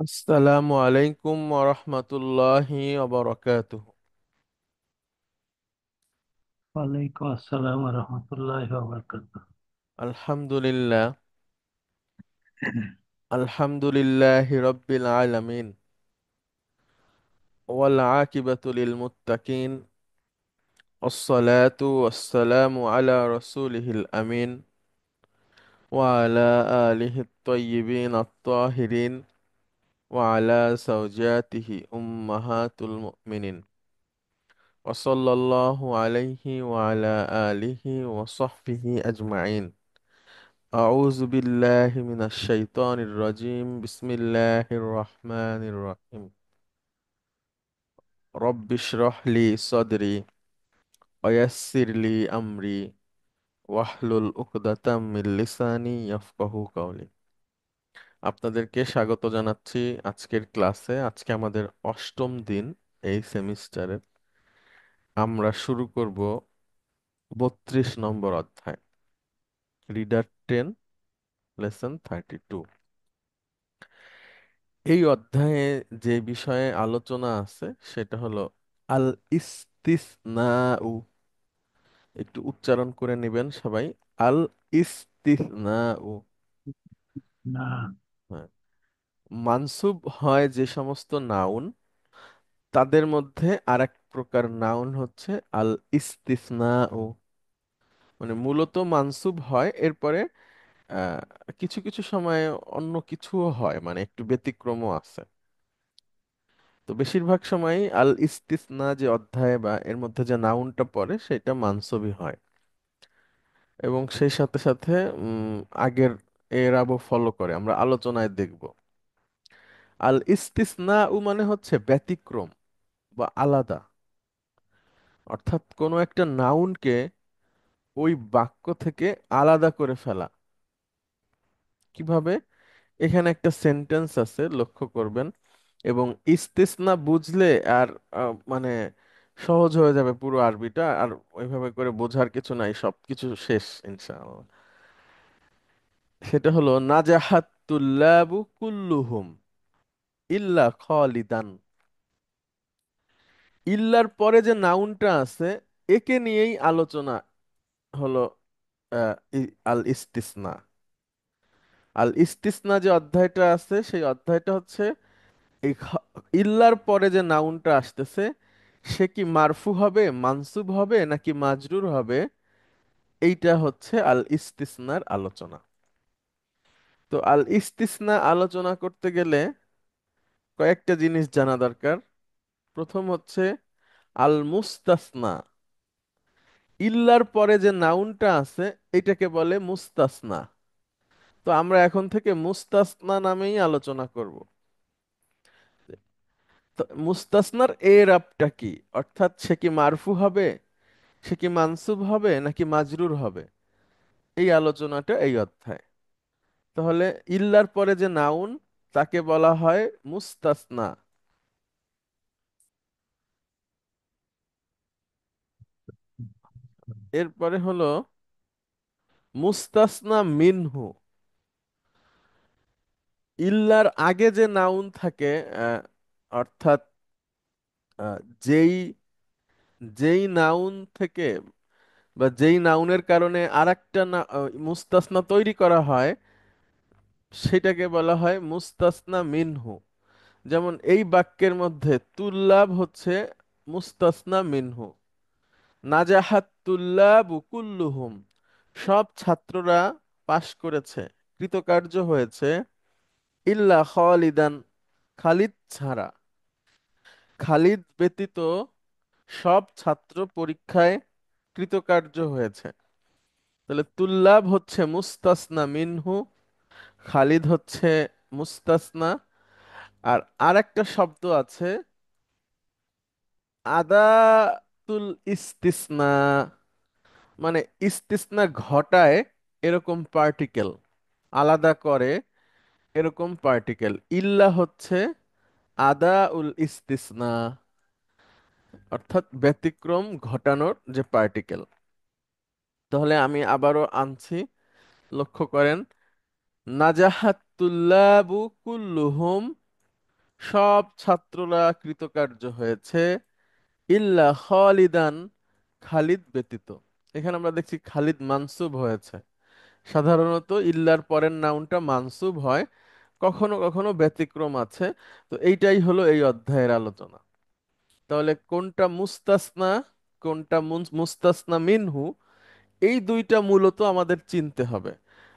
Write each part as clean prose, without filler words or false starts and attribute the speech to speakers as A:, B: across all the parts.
A: আসসালামু আলাইকুম ওরহমতুল্লাহি ওবরাকাতুহু।
B: ওয়ালাইকুম আসসালাম রহমতুল্লাহ বারাকাতুহ।
A: আলহামদুলিল্লাহ। আলহামদুলিল্লাহি রাব্বিল আলামিন ওয়াল আকিবাতু লিল মুত্তাকিন ওয়াসসালাতু ওয়াসসালামু আলা রাসূলিহিল আমিন ওয়া আলা আলিহিত তাইয়্যিবিন আত-তাহিরিন ওয়া আলা যাওজাতিহি উম্মাহাতুল মুমিনিন ওয়া সাল্লাল্লাহু আলাইহি ওয়া আলা আলিহি ওয়া সাহবিহি আজমাইন। أعوذ بالله من الشيطان الرجيم بسم الله الرحمن الرحيم رب اشرح لي صدري ويسر لي أمري واحلل عقدة من লিসানি يفقهوا قولي। আপনাদেরকে স্বাগত জানাচ্ছি আজকের ক্লাসে। আজকে আমাদের অষ্টম দিন এই সেমিস্টারের। আমরা শুরু করব 32 নম্বর অধ্যায়, রিডার 10, লেসন 32। এই অধ্যায়ে যে বিষয়ে আলোচনা আছে সেটা হলো আল ইস্তিসনাউ। একটু উচ্চারণ করে নেবেন সবাই। আল ইস্তিসনাউ।
B: না।
A: হ্যাঁ, মানসুব হয় যে সমস্ত নাউন, তাদের মধ্যে আরেক প্রকার নাউন হচ্ছে আল ইস্তিসনাউ। মানে মূলত মানসুব হয়, এরপরে আহ, কিছু কিছু সময় অন্য কিছুও হয়, মানে একটু ব্যতিক্রমও আছে। তো বেশিরভাগ সময়ই আল ইস্তিসনা যে অধ্যায় বা এর মধ্যে যে নাউনটা পড়ে সেটা মানসুবই হয়। এবং সেই সাথে সাথে আগের এরাবও ফলো করে, আমরা আলোচনায় দেখব। আল ইস্তিসনা উ মানে হচ্ছে ব্যতিক্রম বা আলাদা। অর্থাৎ কোনো একটা নাউনকে ওই বাক্য থেকে আলাদা করে ফেলা। কিভাবে? এখানে একটা সেন্টেন্স আছে, লক্ষ্য করবেন। এবং ইস্তিসনা বুঝলে আর মানে সহজ হয়ে যাবে পুরো আরবিটা। আর ওইভাবে করে বোঝার কিছু নাই, সবকিছু শেষ ইনশাআল্লাহ। সেটা হলো নাজাহাত তুল্লাবু কুল্লুহুম ইল্লা খালিদান। ইল্লার পরে যে নাউনটা আছে, একে নিয়েই আলোচনা হলো আল ইস্তিসনা। আল ইস্তিসনা যে অধ্যায়টা আছে সেই অধ্যায়টা হচ্ছে এই ইল্লার পরে যে নাউনটা আসতেছে সে কি মারফু হবে, মানসুব হবে নাকি মাজরুর হবে, এইটা হচ্ছে আল ইস্তিসনার আলোচনা। তো আল ইস্তিসনা আলোচনা করতে গেলে কয়েকটা জিনিস জানা দরকার। প্রথম হচ্ছে আল মুস্তাসনা। ইল্লার পরে যে নাউনটা আছে এটাকে বলে মুস্তাসনা। তো আমরা এখন থেকে মুস্তাসনা নামেই আলোচনা করব। তো মুস্তাসনার এরাবটা কি, অর্থাৎ সে কি মারফু হবে, সে কি মানসুব হবে নাকি মাজরুর হবে, এই আলোচনাটা এই অধ্যায়। তাহলে ইল্লার পরে যে নাউন তাকে বলা হয় মুস্তাসনা। এরপরে হলো মুস্তাসনা মিনহু। ইল্লার আগে যে নাউন থাকে, অর্থাৎ আহ, যেই যেই নাউন থেকে বা যেই নাউনের কারণে আরেকটা না মুস্তাসনা তৈরি করা হয়, সেটাকে বলা হয় মুস্তাসনা মিনহু। যেমন এই বাক্যের মধ্যে তুল্লাব হচ্ছে মুস্তাসনা মিনহু। নাজাহাত তুল্লাবু কুল্লুহুম, সব ছাত্ররা পাশ করেছে, কৃতকার্য হয়েছে। ইল্লা খালিদান, খালিদ ছাড়া। খালিদ ব্যতীত সব ছাত্র পরীক্ষায় কৃতকার্য হয়েছে। তাহলে তুল্লাব হচ্ছে মুস্তাসনা মিনহু, খালিদ হচ্ছে মুস্তাসনা। আর আরেকটা শব্দ আছে আদাতুল ইস্তিসনা, মানে ইস্তিসনা ঘটায় এরকম পার্টিকেল, আলাদা করে এরকম পার্টিকেল। ইল্লা হচ্ছে আদা উল ইস্তিসনা, অর্থাৎ ব্যতিক্রম ঘটানোর যে পার্টিকেল। তাহলে আমি আবারও আনছি, লক্ষ্য করেন। নাজাহাত তুল্লাবু কুল্লুহুম সব ছাত্ররা কৃতকার্য হয়েছে ইল্লা খালিদান, খালিদ ব্যতীত। এখানে আমরা দেখছি খালিদ মানসুব হয়েছে। সাধারণত ইল্লার পরের নাউনটা মানসুব হয়, কখনো কখনো ব্যতিক্রম আছে। তো এইটাই হলো এই অধ্যায়ের আলোচনা। তাহলে কোনটা মুস্তাসনা, কোনটা মুস্তাসনা মিনহু, এই দুইটা মূলত আমাদের চিনতে হবে।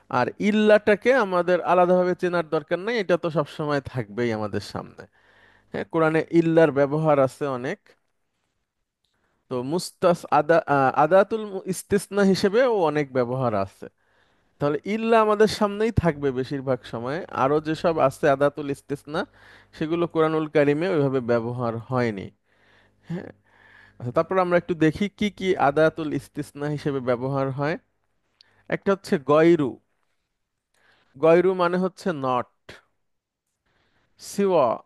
A: আর ইল্লাটাকে আমাদের আলাদাভাবে চেনার দরকার নাই, এটা তো সবসময় থাকবেই আমাদের সামনে। হ্যাঁ, কোরআনে ইল্লার ব্যবহার আছে অনেক। তো আদাতুল ইস্তিসনা হিসেবেও অনেক ব্যবহার আছে। তাহলে ইল্লা আমাদের সামনেই থাকবে বেশিরভাগ সময়। আরো যেসব আছে আদাতুল ইস্তিসনা, সেগুলো কোরআনুল কারিমে ওইভাবে ব্যবহার হয়নি। হ্যাঁ। আচ্ছা, তারপর আমরা একটু দেখি কি কি আদাতুল ইস্তিসনা হিসেবে ব্যবহার হয়। একটা হচ্ছে গয়রু। গয়রু মানে হচ্ছে নট। সিওয়া,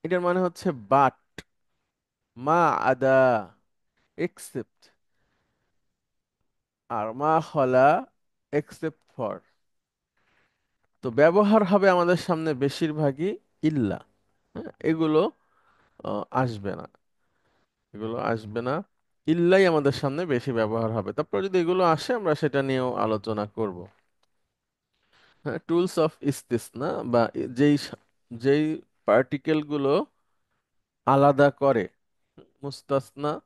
A: এটার মানে হচ্ছে বাট। মা আদা, এক্সেপ্ট। আর মা খলা, এক্সেপ্ট ফর। তো ব্যবহার হবে আমাদের সামনে বেশিরভাগই ইল্লা। হ্যাঁ, এগুলো আসবে না, এগুলো আসবে না। ইল্লাই আমাদের সামনে বেশি ব্যবহার হবে। তারপর যদি এগুলো আসে আমরা সেটা নিয়েও আলোচনা করব। হ্যাঁ, টুলস অফ ইস্তিসনা বা যেই পার্টিকেল গুলো আলাদা করে, মুস্তাসনা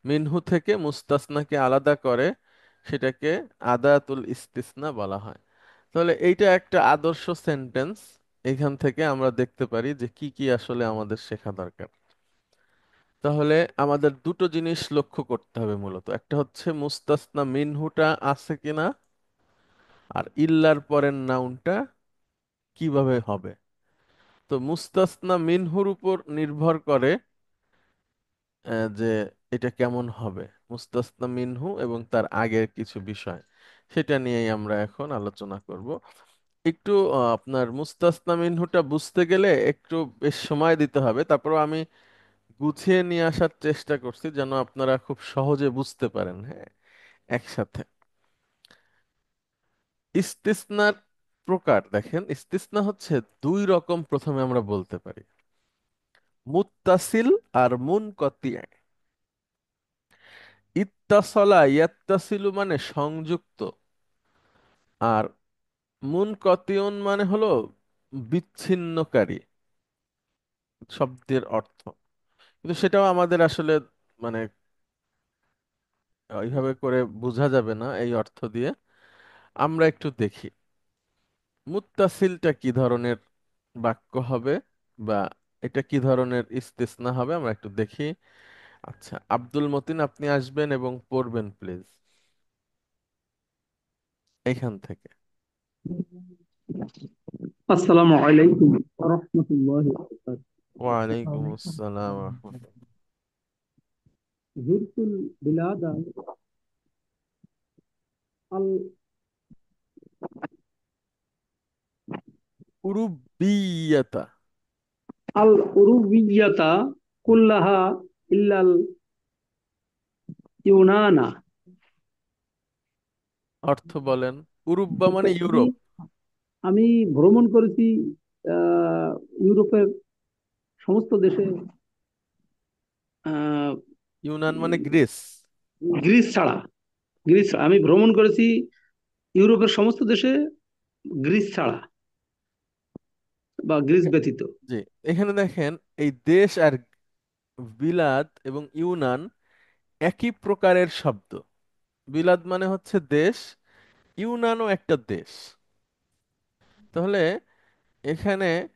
A: মিনহু থেকে মুস্তাসনাকে আলাদা করে, সেটাকে আদাতুল ইস্তিসনা বলা হয়। তাহলে এইটা একটা আদর্শ সেন্টেন্স। এখান থেকে আমরা দেখতে পারি যে কি কি আসলে আমাদের শেখা দরকার। তাহলে আমাদের দুটো জিনিস লক্ষ্য করতে হবে মূলত। একটা হচ্ছে মুস্তাসনা মিনহুটা আছে কিনা, আর ইল্লার পরের নাউনটা কিভাবে হবে। তো মুস্তাসনা মিনহুর উপর নির্ভর করে যে এটা কেমন হবে। মুস্তাসনা মিনহু এবং তার আগের কিছু বিষয়, সেটা নিয়েই আমরা এখন আলোচনা করব। একটু আপনার মুস্তাসনা মিনহুটা বুঝতে গেলে একটু বেশ সময় দিতে হবে। তারপর আমি গুছিয়ে নিয়ে আসার চেষ্টা করছি যেন আপনারা খুব সহজে বুঝতে পারেন। হ্যাঁ, একসাথে ইস্তিসনার প্রকার দেখেন। ইস্তিসনা হচ্ছে দুই রকম, প্রথমে আমরা বলতে পারি মুত্তাসিল আর মুনকতি। ইত্তাসলা ইয়াত্তাসিলু মানে সংযুক্ত, আর মুনকতিউন মানে হলো বিচ্ছিন্নকারী শব্দের অর্থ। কিন্তু সেটাও আমাদের আসলে মানে ওইভাবে করে বোঝা যাবে না এই অর্থ দিয়ে। আমরা একটু দেখি মুত্তাসিলটা কি ধরনের বাক্য হবে, বা এটা কি ধরনের ইস্তিসনা হবে, আমরা একটু দেখি। আচ্ছা, আব্দুল মতিন আপনি আসবেন এবং পড়বেন প্লিজ এখান থেকে।
C: আসসালামু আলাইকুম ওয়া রাহমাতুল্লাহি ওয়া বারাকাতুহু।
A: ওয়ালাইকুম আসসালাম ওয়া রাহমাতুল্লাহ।
C: যুরতুল বিলাদা আল
A: উরুবিয়াতা।
C: আল উরুবিয়াতা কুল্লাহা ইল্লাল ইউনানা।
A: অর্থ বলেন। উরুব্বা মানে
C: আমি
A: ইউরোপ।
C: আমি ভ্রমণ করেছি ইউরোপের সমস্ত দেশে, আহ,
A: ইউনান মানে গ্রিস।
C: গ্রিস ছাড়া। আমি ভ্রমণ করেছি ইউরোপের সমস্ত দেশে, গ্রিস ছাড়া বা গ্রিস
A: এখা-
C: ব্যতীত।
A: জি, এখানে দেখেন এই দেশ আর বিলাদ এবং ইউনান একই প্রকারের শব্দ। বিলাদ মানে হচ্ছে দেশ, ইউনানও একটা দেশ। তাহলে এখানে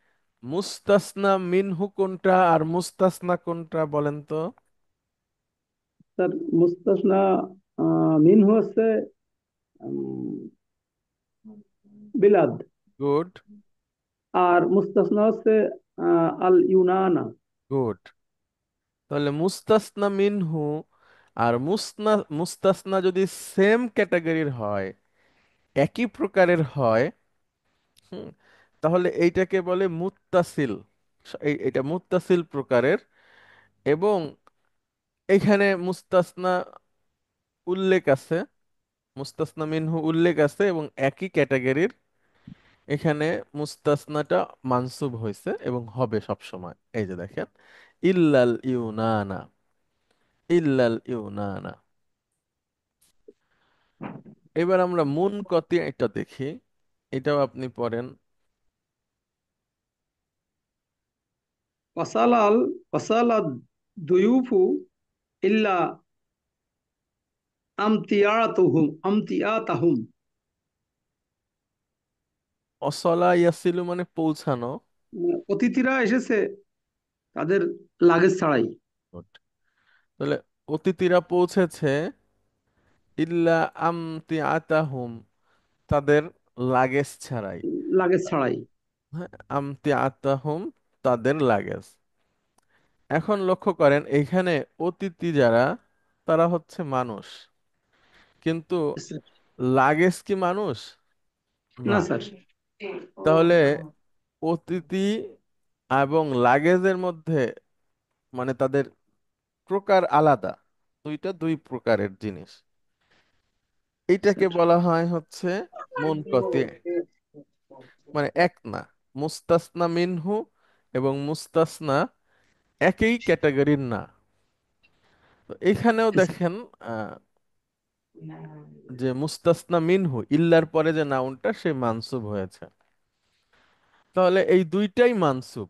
A: মুস্তাসনা মিনহু কোনটা আর মুস্তাসনা কোনটা বলেন তো?
C: তার মুস্তাসনা মিনহু হচ্ছে উম, বিলাদ,
A: গুড,
C: আর মুস্তাসনা হচ্ছে আল ইউনানা।
A: গুড। তাহলে মুস্তাসনা মিনহু আর মুস্তাসনা যদি সেম ক্যাটাগরির হয়, একই প্রকারের হয়, হুম, তাহলে এইটাকে বলে মুত্তাসিল। এটা মুত্তাসিল প্রকারের। এবং এখানে মুস্তাসনা উল্লেখ আছে, মুস্তাসনা মিনহু উল্লেখ আছে এবং একই ক্যাটাগরির। এখানে মুস্তাসনাটা মানসুব হয়েছে এবং হবে সব সময়। এই যে দেখেন, ইল্লাল ইউনানা, ইল্লাল ইউনানা। এবার আমরা মুনকতি এটা দেখি, এটাও আপনি পড়েন।
C: ওয়াসালাল ওয়াসালাদ দুয়ুফু ইল্লা আমতিয়াতাহুম।
A: অসলা ইয়াসিলু মানে পৌঁছানো।
C: অতিথিরা এসেছে তাদের লাগেজ ছাড়াই।
A: Good. তাহলে অতিথিরা পৌঁছেছে, ইল্লা আমতি আতাহুম, তাদের লাগেজ ছাড়াই।
C: লাগেজ ছাড়াই।
A: হ্যাঁ, আমতি আতাহুম, তাদের লাগেজ। এখন লক্ষ্য করেন এইখানে অতিথি যারা, তারা হচ্ছে মানুষ, কিন্তু লাগেজ কি মানুষ?
C: না
A: না।
C: স্যার।
A: তাহলে অতিথি এবং লাগেজের মধ্যে মানে তাদের প্রকার আলাদা, দুইটা দুই প্রকারের জিনিস। এইটাকে
C: স্যার
A: বলা হয় হচ্ছে মুনকতি, মানে এক না। মুস্তাসনা মিনহু এবং মুস্তাসনা একই ক্যাটাগরির না। তো এখানেও দেখেন যে মুস্তাসনা মিনহু ইল্লার পরে যে নাউনটা সে মানসুব হয়েছে। তাহলে এই দুইটাই মানসুব,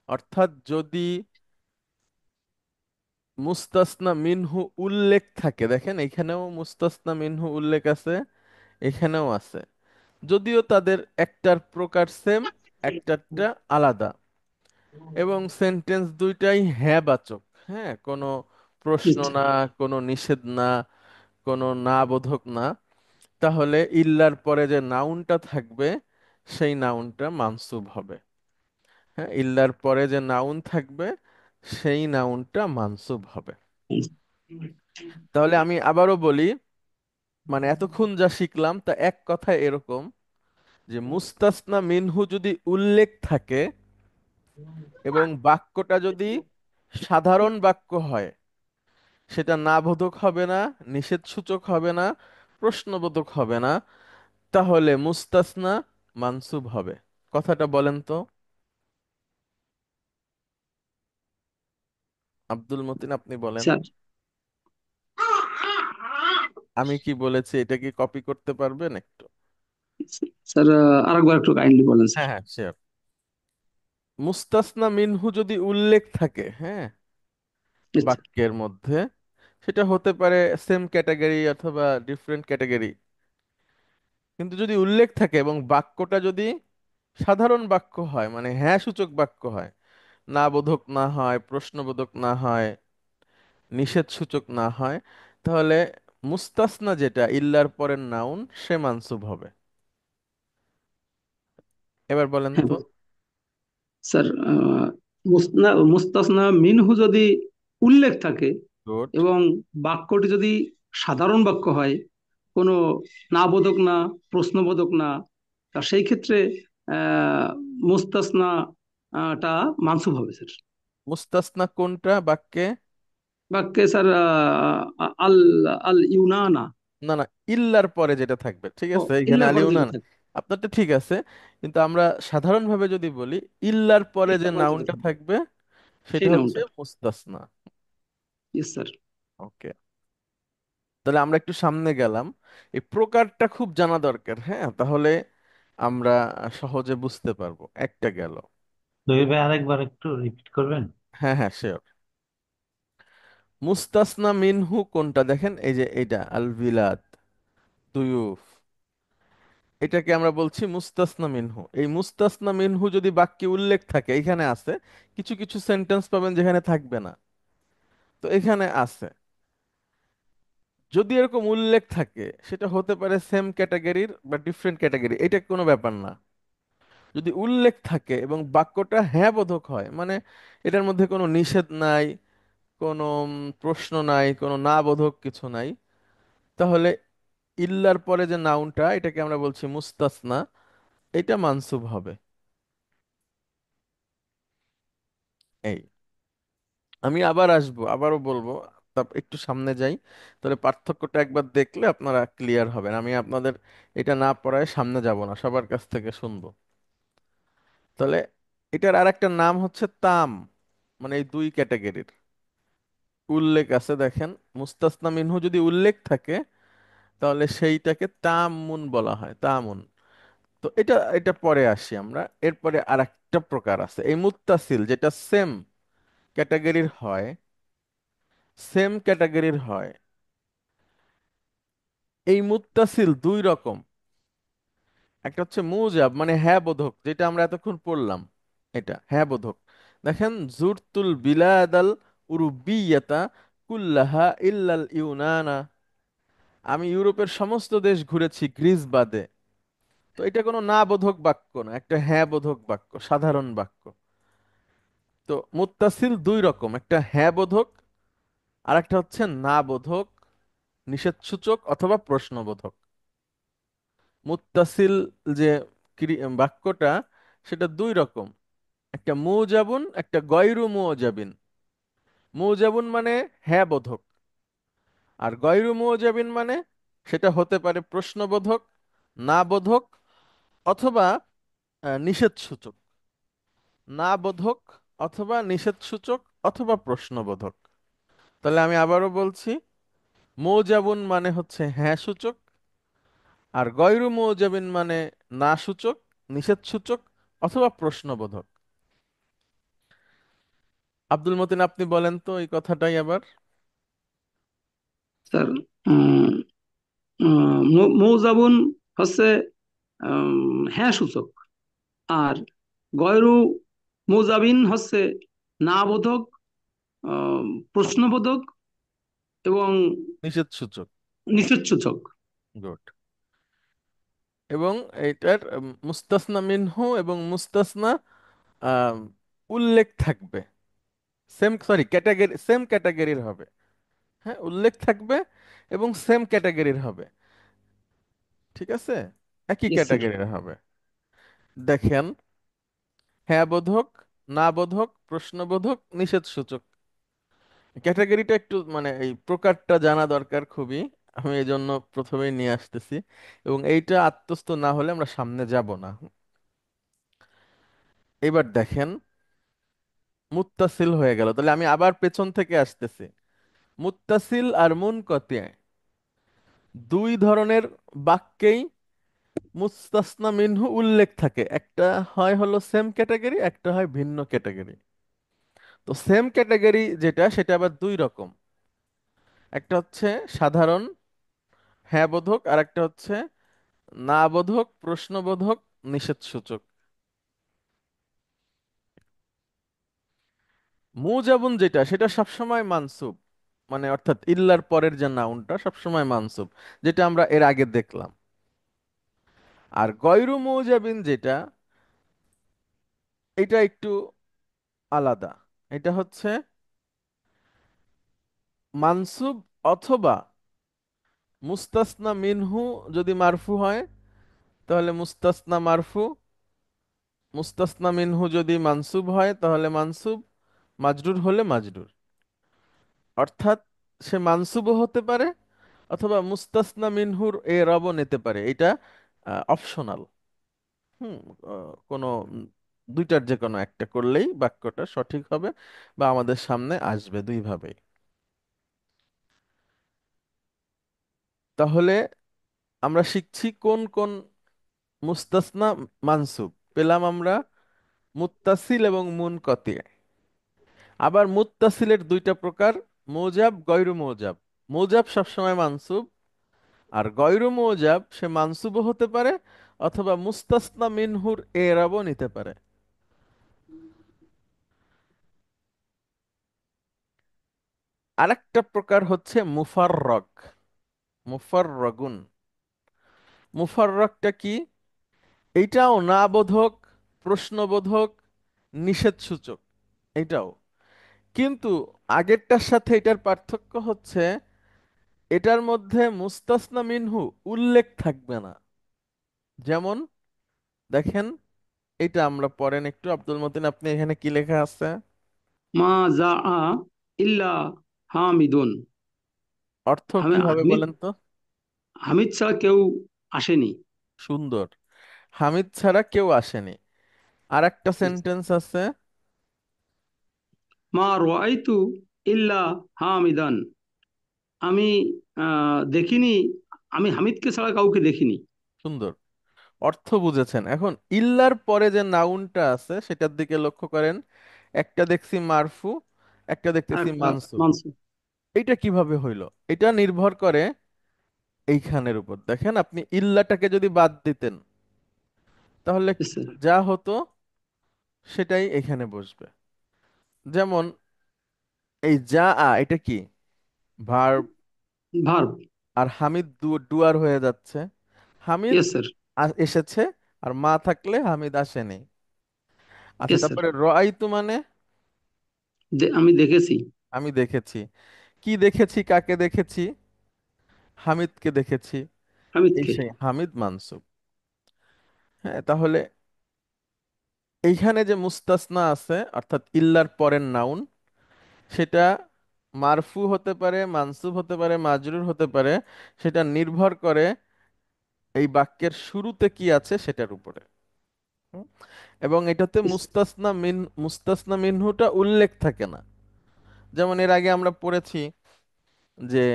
A: অর্থাৎ যদি মুস্তাসনা মিনহু উল্লেখ থাকে, দেখেন এখানেও মুস্তাসনা মিনহু উল্লেখ আছে, এখানেও আছে, যদিও তাদের একটার প্রকার সেম, একটারটা আলাদা, এবং সেন্টেন্স দুইটাই হ্যাঁ বাচক। হ্যাঁ, কোনো প্রশ্ন না, কোনো নিষেধ না, কোনো না বোধক না। তাহলে ইল্লার পরে যে নাউনটা থাকবে সেই নাউনটা মানসুব হবে। হ্যাঁ, ইল্লার পরে যে নাউন থাকবে সেই নাউনটা মানসুব হবে। তাহলে আমি আবারও বলি, মানে এতক্ষণ যা শিখলাম তা এক কথায় এরকম যে মুস্তাসনা মিনহু যদি উল্লেখ থাকে এবং বাক্যটা যদি সাধারণ বাক্য হয়, সেটা না বোধক হবে না, নিষেধ সূচক হবে না, প্রশ্নবোধক হবে না, তাহলে মুস্তাসনা মানসুব হবে। কথাটা বলেন তো আব্দুল মতিন, আপনি বলেন।
C: স্যার।
A: আমি কি বলেছি এটা কি কপি করতে পারবেন একটু?
C: স্যার আরেকবার একটু কাইন্ডলি বলেন স্যার।
A: হ্যাঁ হ্যাঁ, শিওর। মুস্তাসনা মিনহু যদি উল্লেখ থাকে, হ্যাঁ,
C: আচ্ছা।
A: বাক্যের মধ্যে, সেটা হতে পারে সেম ক্যাটাগরি অথবা ডিফারেন্ট ক্যাটাগরি, কিন্তু যদি উল্লেখ থাকে এবং বাক্যটা যদি সাধারণ বাক্য হয়, মানে হ্যাঁ সূচক বাক্য হয়, না বোধক না হয়, প্রশ্নবোধক না হয়, নিষেধ সূচক না হয়, তাহলে মুস্তাসনা যেটা ইল্লার পরের নাউন সে মানসুব হবে। এবার বলেন
C: হ্যাঁ
A: তো।
C: স্যার, মুস্তাসনা মিনহু যদি উল্লেখ থাকে
A: গুড।
C: এবং বাক্যটি যদি সাধারণ বাক্য হয়, কোনো না বোধক না, প্রশ্নবোধক না, তা সেই ক্ষেত্রে আহ, মুস্তাসনা টা মানসুব হবে স্যার।
A: মুস্তাসনা কোনটা বাক্যে?
C: বাক্যে স্যার আল আল ইউনানা।
A: না না, ইল্লার পরে যেটা থাকবে, ঠিক
C: ও,
A: আছে, এখানে
C: ইল্লার পরে
A: আলিও না
C: যেটা
A: না,
C: থাকে।
A: আপনারটা ঠিক আছে, কিন্তু আমরা সাধারণভাবে যদি বলি, ইল্লার পরে যে
C: ইল্লার পরে যেটা
A: নাউনটা
C: থাকে
A: থাকবে সেটা
C: সেই
A: হচ্ছে
C: নাউনটা।
A: মুস্তাসনা।
C: Yes sir.
A: ওকে, তাহলে আমরা একটু সামনে গেলাম। এই প্রকারটা খুব জানা দরকার, হ্যাঁ, তাহলে আমরা সহজে বুঝতে পারবো। একটা গেল।
B: দই ভাই, আরেকবার একটু রিপিট করবেন?
A: হ্যাঁ হ্যাঁ, শিওর। মুস্তাসনা মিনহু কোনটা, দেখেন এই যে এইটা আল বিলাদ, দুয়ুফ, এটাকে আমরা বলছি মুস্তাসনা মিনহু। এই মুস্তাসনা মিনহু যদি বাক্যে উল্লেখ থাকে, এখানে আছে, কিছু কিছু সেন্টেন্স পাবেন যেখানে থাকবে না, তো এখানে আছে। যদি এরকম উল্লেখ থাকে, সেটা হতে পারে সেম ক্যাটাগরির বা ডিফারেন্ট ক্যাটাগরি, এটা কোনো ব্যাপার না। যদি উল্লেখ থাকে এবং বাক্যটা হ্যাঁ বোধক হয়, মানে এটার মধ্যে কোনো নিষেধ নাই, কোনো প্রশ্ন নাই, কোনো না বোধক কিছু নাই, তাহলে ইল্লার পরে যে নাউনটা, এটাকে আমরা বলছি মুস্তাসনা, এটা মানসুব হবে। এই, আমি আবার আসবো, আবারও বলবো, একটু সামনে যাই, তাহলে পার্থক্যটা একবার দেখলে আপনারা ক্লিয়ার হবেন। আমি আপনাদের এটা না পড়ায় সামনে যাব না, সবার কাছ থেকে শুনবো। তাহলে এটার আর একটা নাম হচ্ছে তাম, মানে এই দুই ক্যাটাগরির উল্লেখ আছে দেখেন। মুস্তাসনা মিনহু যদি উল্লেখ থাকে তাহলে সেইটাকে তামুন বলা হয়, তামুন। তো এটা এটা পরে আসি আমরা। এরপরে আর একটা প্রকার আছে এই মুত্তাসিল, যেটা সেম ক্যাটাগরির হয়, সেম ক্যাটাগরির হয়। এই মুত্তাসিল দুই রকম। একটা হচ্ছে মুজাব, মানে হ্যাঁ বোধক, যেটা আমরা এতক্ষণ পড়লাম, এটা হ্যাঁ বোধক। দেখেন, জুরতুল বিলাদাল উরুবিয়াতা কুল্লাহা ইল্লাল ইউনানা, আমি ইউরোপের সমস্ত দেশ ঘুরেছি গ্রিস বাদে। তো এটা কোনো না বোধক বাক্য না, একটা হ্যাঁ বোধক বাক্য, সাধারণ বাক্য। তো মুত্তাসিল দুই রকম, একটা হ্যাঁ বোধক আর একটা হচ্ছে না বোধক, নিষেধসূচক অথবা প্রশ্নবোধক। মুত্তাসিল যে বাক্যটা, সেটা দুই রকম, একটা মুজাবুন, একটা গয়রু মুজাবিন। মুজাবুন মানে হ্যাঁ বোধক, আর গয়রু মুজাবিন মানে সেটা হতে পারে প্রশ্নবোধক, না বোধক অথবা নিষেধসূচক। না বোধক অথবা নিষেধসূচক অথবা প্রশ্নবোধক। তাহলে আমি আবারও বলছি, মৌজাবুন মানে হচ্ছে হ্যাঁ সূচক, আর গয়রু মৌজাবিন মানে না সূচক, নিষেধ সূচক অথবা প্রশ্নবোধক। আব্দুল মতিন, আপনি বলেন তো এই কথাটাই আবার।
C: স্যার, মৌজাবুন হচ্ছে হ্যাঁ সূচক, আর গয়রু মুজাবিন হচ্ছে না বোধক, আহ, প্রশ্নবোধক এবং
A: নিষেধ সূচক।
C: নিষেধ সূচক।
A: গুড। এবং এইটার মুস্তাসনা মিনহু এবং মুস্তাসনা আম, উল্লেখ থাকবে, সেম, সরি ক্যাটাগরি, সেম ক্যাটাগরির হবে। হ্যাঁ, উল্লেখ থাকবে এবং সেম ক্যাটাগরির হবে। ঠিক আছে, একই
C: ইয়েস স্যার।
A: ক্যাটাগরির হবে। দেখেন, হ্যাঁ বোধক, না বোধক, প্রশ্নবোধক, নিষেধ সূচক। ক্যাটাগরিটা একটু মানে এই প্রকারটা জানা দরকার খুবই, আমি এই জন্য প্রথমেই নিয়ে আসতেছি। এবং এইটা আত্মস্থ না হলে আমরা সামনে যাব না। এবার দেখেন, মুত্তাসিল হয়ে গেল, তাহলে আমি আবার পেছন থেকে আসতেছি। মুত্তাসিল আর মুনকতি দুই ধরনের বাক্যেই মুস্তাসনা মিনহু উল্লেখ থাকে, একটা হয় হলো সেম ক্যাটাগরি, একটা হয় ভিন্ন ক্যাটাগরি। তো সেম ক্যাটাগরি যেটা, সেটা আবার দুই রকম, একটা হচ্ছে সাধারণ হ্যাঁ বোধক আর একটা হচ্ছে না বোধক, প্রশ্নবোধক, নিষেধসূচক। মুজাবুন যেটা, সেটা সবসময় মানসুব, মানে অর্থাৎ ইল্লার পরের যে নাউনটা সবসময় মানসুব, যেটা আমরা এর আগে দেখলাম। আর গয়রু মুজাবিন যেটা, এটা একটু আলাদা। এটা হচ্ছে মানসুব অথবা মুস্তাসনা মিনহু, যদি মারফু হয় তাহলে মুস্তাসনা মারফু, মুস্তাসনা মিনহু যদি মানসুব হয় তাহলে মানসুব, মাজরুর হলে মাজরুর। অর্থাৎ সে মানসুবও হতে পারে অথবা মুস্তাসনা মিনহুর এ রবও নিতে পারে, এটা অপশনাল। হুম, কোনো দুইটার যে কোনো একটা করলেই বাক্যটা সঠিক হবে বা আমাদের সামনে আসবে, দুইভাবেই। তাহলে আমরা শিখছি কোন কোন মুস্তাসনা মানসুব পেলাম আমরা, মুত্তাসিল এবং মুনকতি। আবার মুত্তাসিলের দুইটা প্রকার, মৌজাব, গয়রু মৌজাব। মৌজাব সবসময় মানসুব, আর গয়রু মৌজাব সে মানসুবও হতে পারে অথবা মুস্তাসনা মিনহুর এরাবও নিতে পারে। আরেকটা প্রকার হচ্ছে মুফাররগ, মুফাররগুন। মুফাররগটা কি? এইটাও না বোধক, প্রশ্নবোধক, নিষেধসূচক, এটাও। কিন্তু আগেরটার সাথে এটার পার্থক্য হচ্ছে, এটার মধ্যে মুস্তাসনা মিনহু উল্লেখ থাকবে না। যেমন দেখেন, এটা আমরা পড়েন একটু, আব্দুল মতিন আপনি এখানে কি লেখা আছে?
C: মা যা ইল্লা হামিদুন।
A: অর্থ কি হবে
C: হামিদ,
A: বলেন তো?
C: হামিদ ছাড়া কেউ আসেনি।
A: সুন্দর। হামিদ ছাড়া কেউ আসেনি। আর একটা সেন্টেন্স আছে।
C: মা রাআইতু ইল্লা হামিদান। আমি দেখিনি, আমি হামিদকে ছাড়া কাউকে দেখিনি।
A: সুন্দর। অর্থ বুঝেছেন। এখন ইল্লার পরে যে নাউনটা আছে সেটার দিকে লক্ষ্য করেন। একটা দেখছি মারফু, একটা
C: আর
A: দেখতেছি
C: একটা
A: মানসুব।
C: মানসুব।
A: এইটা কিভাবে হইলো? এটা নির্ভর করে এইখানের উপর। দেখেন, আপনি ইল্লাটাকে যদি বাদ দিতেন তাহলে
C: Yes, sir.
A: যা হতো সেটাই এখানে বসবে। যেমন এই যা এটা কি? ভার্ব।
C: ভার্ব।
A: আর হামিদ ডুয়ার হয়ে যাচ্ছে। Hamid
C: yes sir.
A: এসেছে, আর মা থাকলে হামিদ আসেনি। আচ্ছা,
C: ইয়েস স্যার।
A: তারপরে রাআইতু মানে
C: আমি দেখেছি।
A: আমি দেখেছি। কি দেখেছি? কাকে দেখেছি? হামিদকে দেখেছি। এই
C: হামিদকে।
A: সেই হামিদ মানসুব। হ্যাঁ, তাহলে এইখানে যে মুস্তাসনা আছে অর্থাৎ ইল্লার পরের নাউন, সেটা মারফু হতে পারে, মানসুব হতে পারে, মাজরুর হতে পারে। সেটা নির্ভর করে এই বাক্যের শুরুতে কি আছে সেটার উপরে। হুম? এবং এটাতে মুস্তাসনা মিনহুটা উল্লেখ থাকে না। যেমন এর আগে আমরা পড়েছি যে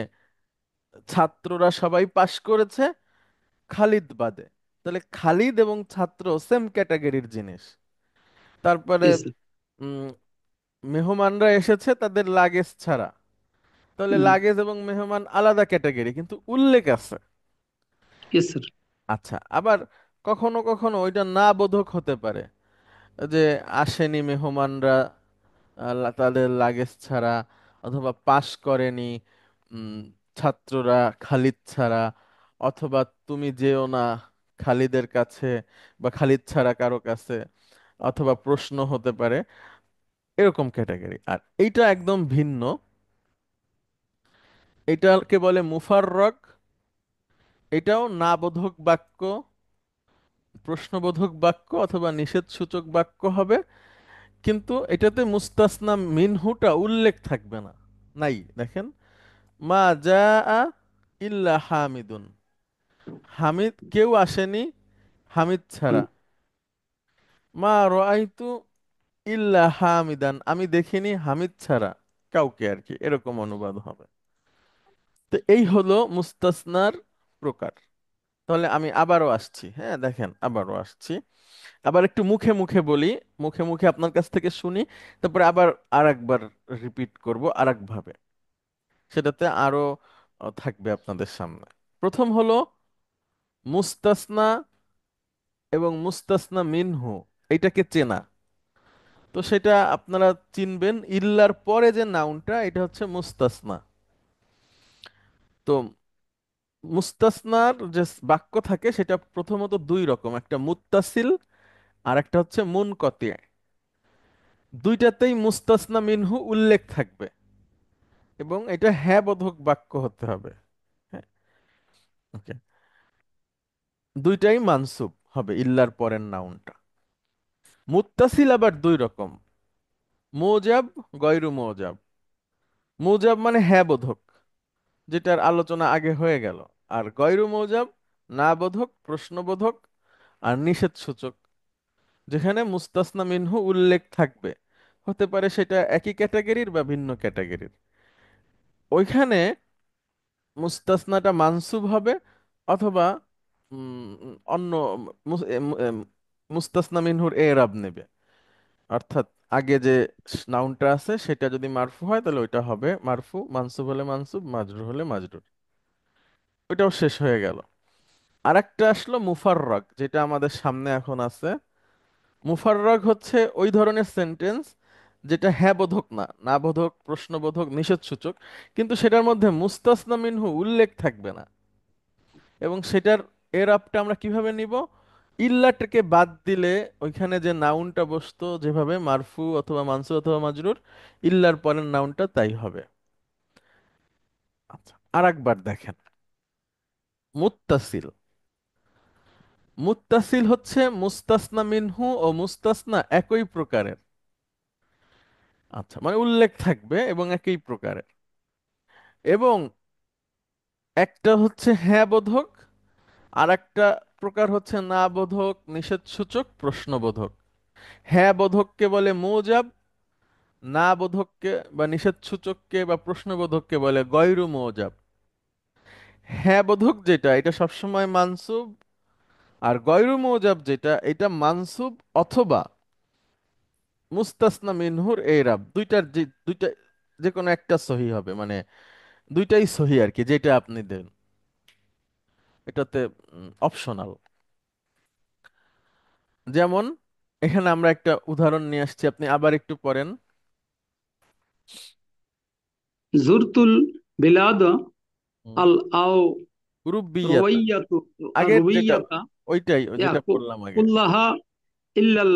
A: ছাত্ররা সবাই পাশ করেছে খালিদ বাদে। তাহলে খালিদ এবং ছাত্র সেম ক্যাটাগরির জিনিস। তারপরে
C: ইয়েস স্যার।
A: উম, মেহমানরা এসেছে তাদের লাগেজ ছাড়া। তাহলে লাগেজ এবং মেহমান আলাদা ক্যাটাগরি, কিন্তু উল্লেখ আছে।
C: Yes sir.
A: আচ্ছা, আবার কখনো কখনো ওইটা না বোধক হতে পারে যে আসেনি মেহমানরা তাদের লাগেজ ছাড়া, অথবা পাশ করেনি উম, ছাত্ররা খালিদ ছাড়া, অথবা তুমি যেও না খালিদের কাছে বা খালিদ ছাড়া কারো কাছে, অথবা প্রশ্ন হতে পারে। এরকম ক্যাটাগরি। আর এইটা একদম ভিন্ন। এটাকে বলে মুফাররক। এটাও না বোধক বাক্য, প্রশ্নবোধক বাক্য অথবা নিষেধসূচক বাক্য হবে, কিন্তু এটাতে মুস্তাসনা মিনহুটা উল্লেখ থাকবে না। নাই, দেখেন, মা যা ইল্লা হামিদুন। হামিদ কেউ আসেনি হামিদ ছাড়া। মা রাআইতু ইল্লা হামিদান, আমি দেখিনি হামিদ ছাড়া কাউকে, আর কি এরকম অনুবাদ হবে। তো এই হলো মুস্তাসনার প্রকার। তাহলে আমি আবারও আসছি, হ্যাঁ দেখেন আবারও আসছি। আবার একটু মুখে মুখে বলি, মুখে মুখে আপনার কাছ থেকে শুনি, তারপরে আবার আরেকবার রিপিট করব আরেক ভাবে। সেটাতে আরো থাকবে আপনাদের সামনে। প্রথম হলো মুস্তাসনা এবং মুস্তাসনা মিনহু, এইটাকে চেনা। তো সেটা আপনারা চিনবেন, ইল্লার পরে যে নাউনটা এটা হচ্ছে মুস্তাসনা। তো মুস্তাসনার যে বাক্য থাকে সেটা প্রথমত দুই রকম, একটা মুত্তাসিল আর একটা হচ্ছে মুনকতি। দুইটাতেই মুস্তাসনা মিনহু উল্লেখ থাকবে, এবং এটা হ্যাঁ বোধক বাক্য হতে হবে। হ্যাঁ, ওকে। দুইটাই মানসুব হবে ইল্লার পরের নাউনটা। মুত্তাসিল আবার দুই রকম, মুজাব, গয়রু মুজাব। মুজাব মানে হ্যাঁ বোধক, যেটার আলোচনা আগে হয়ে গেল। আর গয়রু মুজাব না বোধক, প্রশ্নবোধক আর নিষেধ সূচক, যেখানে মুস্তাসনা মিনহু উল্লেখ থাকবে। হতে পারে সেটা একই ক্যাটাগরির বা ভিন্ন ক্যাটাগরির। ওইখানে মুস্তাসনাটা মানসুব হবে, অথবা অন্য মুস্তাসনা মিনহুর এরাব নেবে। অর্থাৎ আগে যে নাউনটা আছে সেটা যদি মারফু হয় তাহলে ওইটা হবে মারফু, মানসুব হলে মানসুব, মাজরুর হলে মাজরুর। ওইটাও শেষ হয়ে গেল। আরেকটা আসলো মুফাররাক, যেটা আমাদের সামনে এখন আছে। মুফাররাক হচ্ছে ওই ধরনের সেন্টেন্স যেটা হ্যাঁ বোধক না, না বোধক, প্রশ্নবোধক, নিষেধসূচক, কিন্তু সেটার মধ্যে মুস্তাসনা মিনহু উল্লেখ থাকবে না। এবং সেটার এর আপটা আমরা কিভাবে নিব? ইল্লাটাকে বাদ দিলে ওইখানে যে নাউনটা বসতো যেভাবে মারফু অথবা মানসু অথবা মাজরুর, ইল্লার পরের নাউনটা তাই হবে। আচ্ছা, আরেকবার দেখেন। মুত্তাসিল। মুত্তাসিল হচ্ছে মুস্তাসনা মিনহু ও মুস্তাসনা একই প্রকারের। আচ্ছা, মানে উল্লেখ থাকবে এবং একই প্রকারের। এবং একটা হচ্ছে হ্যাঁ বোধক, আর একটা প্রকার হচ্ছে না বোধক, নিষেধসূচক, প্রশ্নবোধক। হ্যাঁ বোধককে বলে মৌজাব, না বোধককে বা নিষেধসূচককে বা প্রশ্নবোধককে বলে গয়রু মৌজাব। হ্যাঁ বোধক যেটা, এটা সবসময় মানসুব। আর গয়রু মৌজাব যেটা, এটা মানসুব অথবা মুস্তাসনা মিনহুর এরাব, দুইটার যে দুইটা, যে কোনো একটা সহি হবে, মানে দুইটাই সহি আর কি, যেটা আপনি দেন এটাতে অপশনাল। যেমন এখানে আমরা একটা উদাহরণ নিয়ে আসছি, আপনি আবার একটু পড়েন।
C: জুরতুল বিলাদ
A: হুম।
C: আল আও
A: রুব্বিয়াতা,
C: রুবাইয়াতু
A: আগের যেটা,
C: রুবাইয়াতা
A: ওইটাই
C: ইয়া
A: যেটা পড়লাম আগে।
C: কুল্লাহা ইল্লাল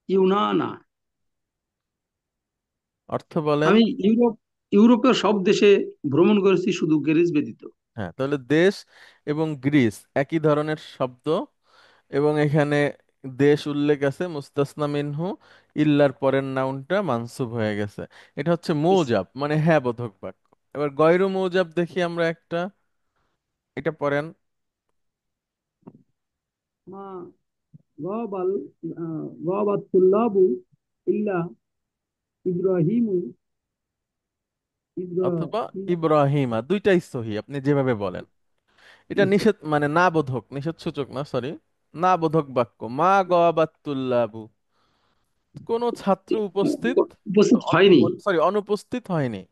C: ইউনানা।
A: অর্থ বলেন।
C: আমি ইউরোপের সব দেশে ভ্রমণ করেছি শুধু গ্রিস ব্যতীত।
A: হ্যাঁ, তাহলে দেশ এবং গ্রিস একই ধরনের শব্দ, এবং এখানে দেশ উল্লেখ আছে, মুস্তাসনা মিনহু, ইল্লার পরের নাউনটা মানসুব হয়ে গেছে। এটা হচ্ছে মৌজাব, মানে হ্যাঁ বোধক বাক্য। এবার গয়রু মৌজাব দেখি আমরা একটা, এটা পড়েন।
C: মা গাবাল গাবাত তুল্লাবু ইল্লা ইব্রাহিমু
A: অথবা
C: ইব্রাহিম।
A: ইব্রাহিমা, দুইটাই সহি আপনি যেভাবে বলেন। এটা নিষেধ, মানে না বোধক, নিষেধ সূচক না, সরি, না বোধক বাক্য। মা গবাতুল্লাবু, কোন ছাত্র উপস্থিত,
C: উপস্থিত হয়নি,
A: সরি, অনুপস্থিত হয়নি।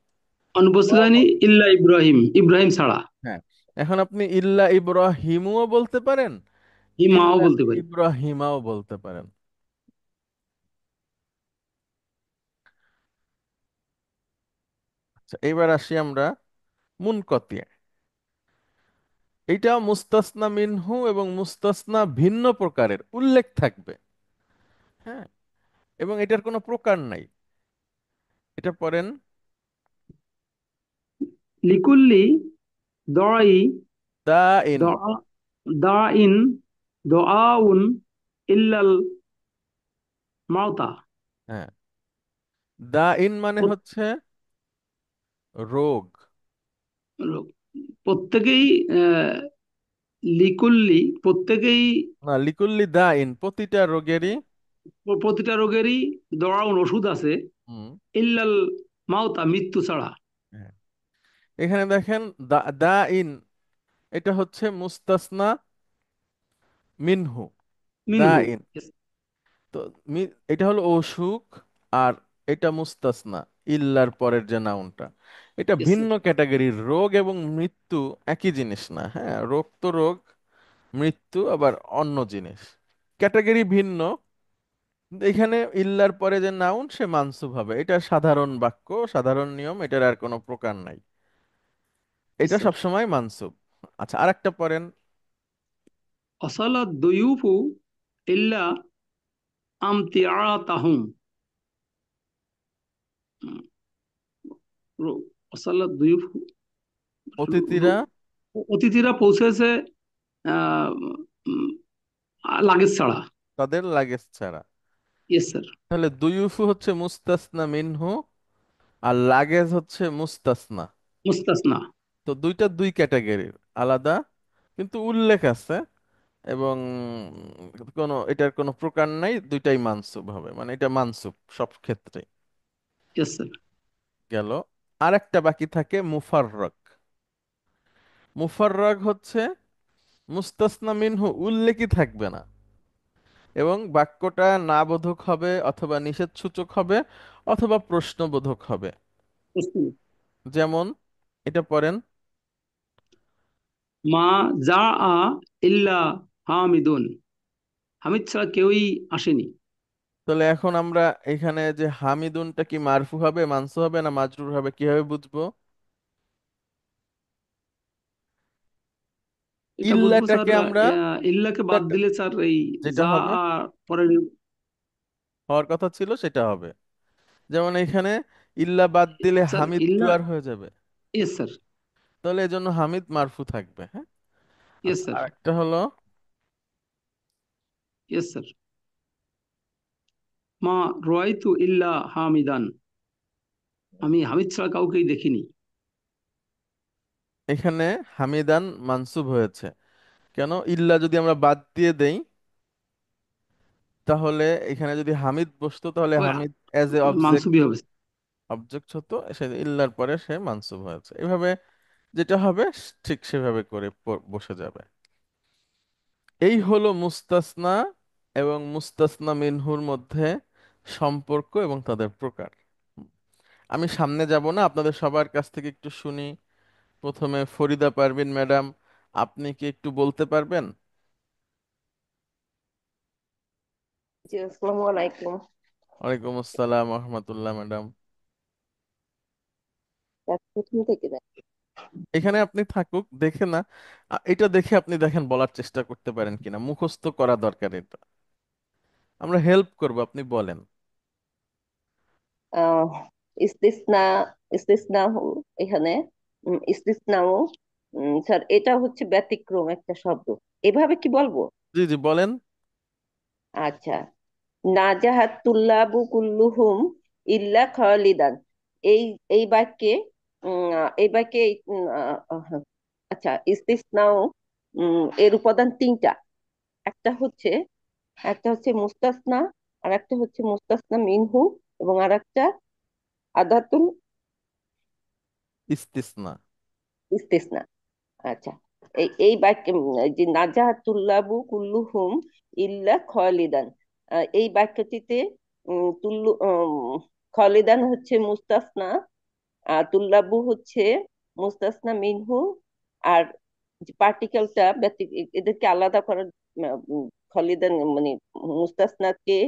C: অনুপস্থিত হয়নি
A: গবাত,
C: ইল্লা ইব্রাহিম, ইব্রাহিম ছাড়া।
A: হ্যাঁ। এখন আপনি ইল্লা ইব্রাহিমুও বলতে পারেন,
C: এই মাও
A: ইল্লা
C: বলতে পারি।
A: ইব্রাহিমাও বলতে পারেন। আচ্ছা, এবার আসি আমরা মুনকতিয়া। এইটা মুস্তাসনা মিনহু এবং মুস্তাসনা ভিন্ন প্রকারের উল্লেখ থাকবে, হ্যাঁ, এবং এটার কোনো প্রকার নাই। এটা পড়েন।
C: লিকুল্লি দই
A: দা ইন,
C: দআ দাইন দআউন ইল্লাল মাউতা।
A: হ্যাঁ, দা ইন মানে হচ্ছে রোগ।
C: প্রত্যেকেই লিকুল্লি প্রত্যেকেই
A: না, লিকুল্লি দা ইন, প্রতিটা রোগেরই।
C: প্রতিটা রোগেরই দওয়াউন ওষুধ আছে,
A: হুম,
C: ইল্লাল মাউতা মৃত্যু ছাড়া।
A: হ্যাঁ। এখানে দেখেন, দা দা ইন, এটা হচ্ছে মুস্তাসনা মিনহু, দা
C: মিনহু।
A: ইন। তো এটা হলো অসুখ, আর এটা মুস্তাসনা, ইল্লার পরের যে নাউনটা, এটা
C: ইয়েস স্যার।
A: ভিন্ন ক্যাটাগরির। রোগ এবং মৃত্যু একই জিনিস না, হ্যাঁ, রোগ তো রোগ, মৃত্যু আবার অন্য জিনিস, ক্যাটাগরি ভিন্ন। কিন্তু এখানে ইল্লার পরে যে নাউন, সে মানসুব হবে। এটা সাধারণ বাক্য, সাধারণ নিয়ম, এটার আর কোনো প্রকার নাই,
C: ইয়েস
A: এটা
C: স্যার।
A: সবসময় মানসুব। আচ্ছা, আরেকটা পড়েন।
C: অসালাত দয়ুফু ইল্লা আমতিআতাহুম। অসালাত দয়ুফু,
A: অতিথিরা
C: অতিথিরা পৌঁছেছে আহ, উম, লাগেজ ছাড়া।
A: তাদের লাগেজ ছাড়া।
C: Yes sir.
A: তাহলে দুইউফু হচ্ছে মুস্তাসনা মিনহু, আর লাগেজ হচ্ছে মুস্তাসনা।
C: মুস্তাসনা।
A: তো দুইটা দুই ক্যাটাগরির আলাদা, কিন্তু উল্লেখ আছে, এবং এটার কোনো প্রকার নাই, দুইটাই মানসুব হবে, মানে এটা মানসুব সব ক্ষেত্রে।
C: Yes sir.
A: গেল। আরেকটা বাকি থাকে মুফাররক। মুফাররক হচ্ছে মুস্তাসনা মিনহু উল্লেখই থাকবে না, এবং বাক্যটা না বোধক হবে, অথবা নিষেধসূচক হবে, অথবা প্রশ্নবোধক হবে। যেমন এটা পড়েন।
C: মা যা আ ইল্লা হামিদুন। হামিদ ছাড়া কেউই আসেনি।
A: তাহলে এখন আমরা এখানে যে হামিদুনটা কি মারফু হবে, মানসু হবে, না মাজরুর হবে, কিভাবে বুঝবো?
C: এটা বুঝবো স্যার,
A: ইল্লাটাকে আমরা,
C: ইল্লাকে বাদ
A: ইল্লাটা
C: দিলে স্যার এই
A: যেটা
C: যা
A: হবে,
C: আ পরে।
A: হওয়ার কথা ছিল সেটা হবে। যেমন এখানে ইল্লা বাদ দিলে
C: স্যার
A: হামিদ তো
C: ইল্লা।
A: আর হয়ে যাবে,
C: ইয়েস স্যার।
A: তাহলে এই জন্য হামিদ মারফু থাকবে, হ্যাঁ।
C: ইয়েস
A: আচ্ছা,
C: স্যার।
A: আরেকটা হলো
C: ইয়েস স্যার। মা রোয়াইতু ইল্লা হামিদান। আমি হামিদ ছাড়া কাউকেই দেখিনি।
A: এখানে হামিদান মানসুব হয়েছে কেন? ইল্লা যদি আমরা বাদ দিয়ে দেই, তাহলে এখানে যদি হামিদ বসতো তাহলে
C: ওই
A: হামিদ অ্যাজ এ অবজেক্ট,
C: মানসুবই হবে।
A: অবজেক্ট হতো, সে ইল্লার পরে সে মানসুব হয়েছে। এভাবে যেটা হবে ঠিক সেভাবে করে বসে যাবে। এই হলো মুস্তাসনা এবং মুস্তাসনা মিনহুর মধ্যে সম্পর্ক এবং তাদের প্রকার। আমি সামনে যাব না, আপনাদের সবার কাছ থেকে একটু শুনি। প্রথমে ফরিদা পারভিন ম্যাডাম, আপনি কি একটু বলতে পারবেন?
D: জি, আসসালামু আলাইকুম।
A: ওয়ালাইকুম আসসালাম রহমতুল্লাহ ম্যাডাম।
D: প্রথম থেকে দেখ।
A: এখানে আপনি থাকুক, দেখে না, এটা দেখে আপনি দেখেন বলার চেষ্টা করতে পারেন কিনা, মুখস্থ করা দরকার এটা। আমরা হেল্প করব, আপনি বলেন।
D: আহ ইস্তিসনা, ইস্তিসনাহু, এখানে ইস্তিসনাও, স্যার এটা হচ্ছে ব্যতিক্রম একটা শব্দ, এভাবে কি বলবো?
A: জি জি বলেন।
D: আচ্ছা, নাজাহাত তুল্লাবু কুল্লুহুম ইল্লা খালিদান, এই এই বাক্যে এই বাক্যে আচ্ছা, ইস্তিসনাও এর উপাদান তিনটা। একটা হচ্ছে একটা হচ্ছে মুস্তাসনা, আর একটা হচ্ছে মুস্তাসনা মিনহু, এবং আর একটা আদাতুল
A: ইস্তিসনা।
D: ইস্তিসনা। আচ্ছা, এই বাক্যে এই যে নাজাহাতুল্লাবু কুল্লুহুম ইল্লা খালিদান, এই বাক্যটিতে খালিদান হচ্ছে মুস্তাসনা, তুল্লাবু হচ্ছে মুস্তাসনা মিনহু, আর পার্টিকেলটা এদেরকে আলাদা করার খালিদান মানে মুস্তাসনাকে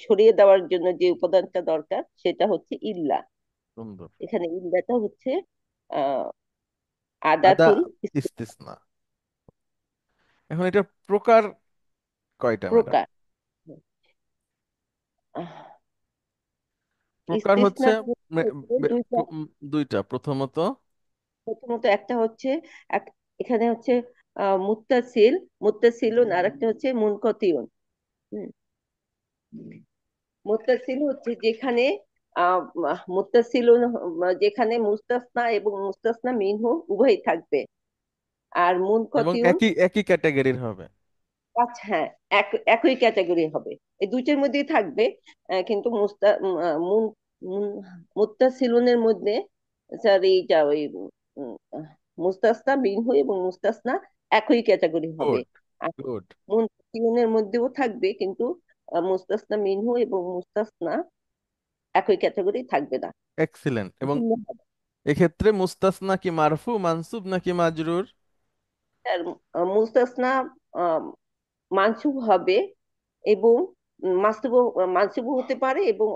D: সরিয়ে দেওয়ার জন্য যে উপাদানটা দরকার সেটা হচ্ছে ইল্লা।
A: সুন্দর।
D: এখানে ইল্লাটা হচ্ছে আহ
A: আদা
D: আদাতুল
A: ইস্তিসনা। এখন এটা প্রকার কয়টা ম্যাডাম?
D: প্রকার। আহ,
A: প্রকার হচ্ছে
D: ইস্তিসনার মধ্যে দুইটা।
A: দুইটা। প্রথমত
D: প্রথমত একটা হচ্ছে এখানে হচ্ছে মুত্তাসিল, মুত্তাসিলুন, আর একটা হচ্ছে মুনকতিউন। হুম, মুত্তাসিল হচ্ছে যেখানে মুত্তাসিলুন, যেখানে মুস্তাসনা এবং মুস্তাসনা মিনহু উভয়ই থাকবে। আর
A: এবং
D: মুনকতিউন,
A: একই একই ক্যাটাগরির হবে।
D: আচ্ছা হ্যাঁ, একই ক্যাটাগরি হবে, এই দুইটার মধ্যেই থাকবে। কিন্তু মুত্তাসিলুনের মধ্যে স্যার এইটা ওই মুস্তাসনা মিনহু এবং মুস্তাসনা একই ক্যাটাগরি হবে।
A: গুড
D: আর
A: গুড।
D: মুনকিউনের মধ্যেও থাকবে, কিন্তু মুস্তাসনা মিনহু এবং মুস্তাসনা একই ক্যাটাগরি থাকবে না,
A: এক্সিলেন্ট। এবং
D: ভিন্ন হবে।
A: এক্ষেত্রে মুস্তাসনা কি মারফু মানসুব নাকি মাজরুর?
D: আর মুস্তাসনা আহ, মানসুব হবে, এবং মাসুব, মানসুব হতে পারে, এবং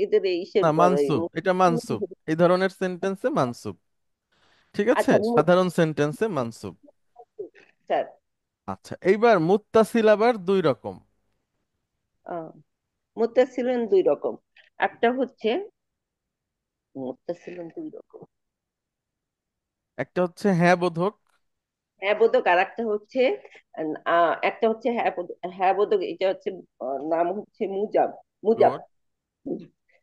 D: এদের ইসের
A: না,
D: পরে
A: মানসুব, এটা মানসুব। এই ধরনের সেন্টেন্সে মানসুব। ঠিক আছে,
D: আচ্ছা
A: সাধারণ সেন্টেন্সে মানসুব।
D: স্যার,
A: আচ্ছা, এইবার মুত্তাসিল আবার দুই রকম।
D: মুত্তাসিলুন দুই রকম। একটা হচ্ছে মুত্তাসিলুন দুই রকম,
A: একটা হচ্ছে হ্যাঁ বোধক।
D: হ্যাঁ বোধক, আর একটা হচ্ছে একটা হচ্ছে হ্যাঁ বোধক, এটা হচ্ছে নাম হচ্ছে মুজাব। মুজাব,
A: গুড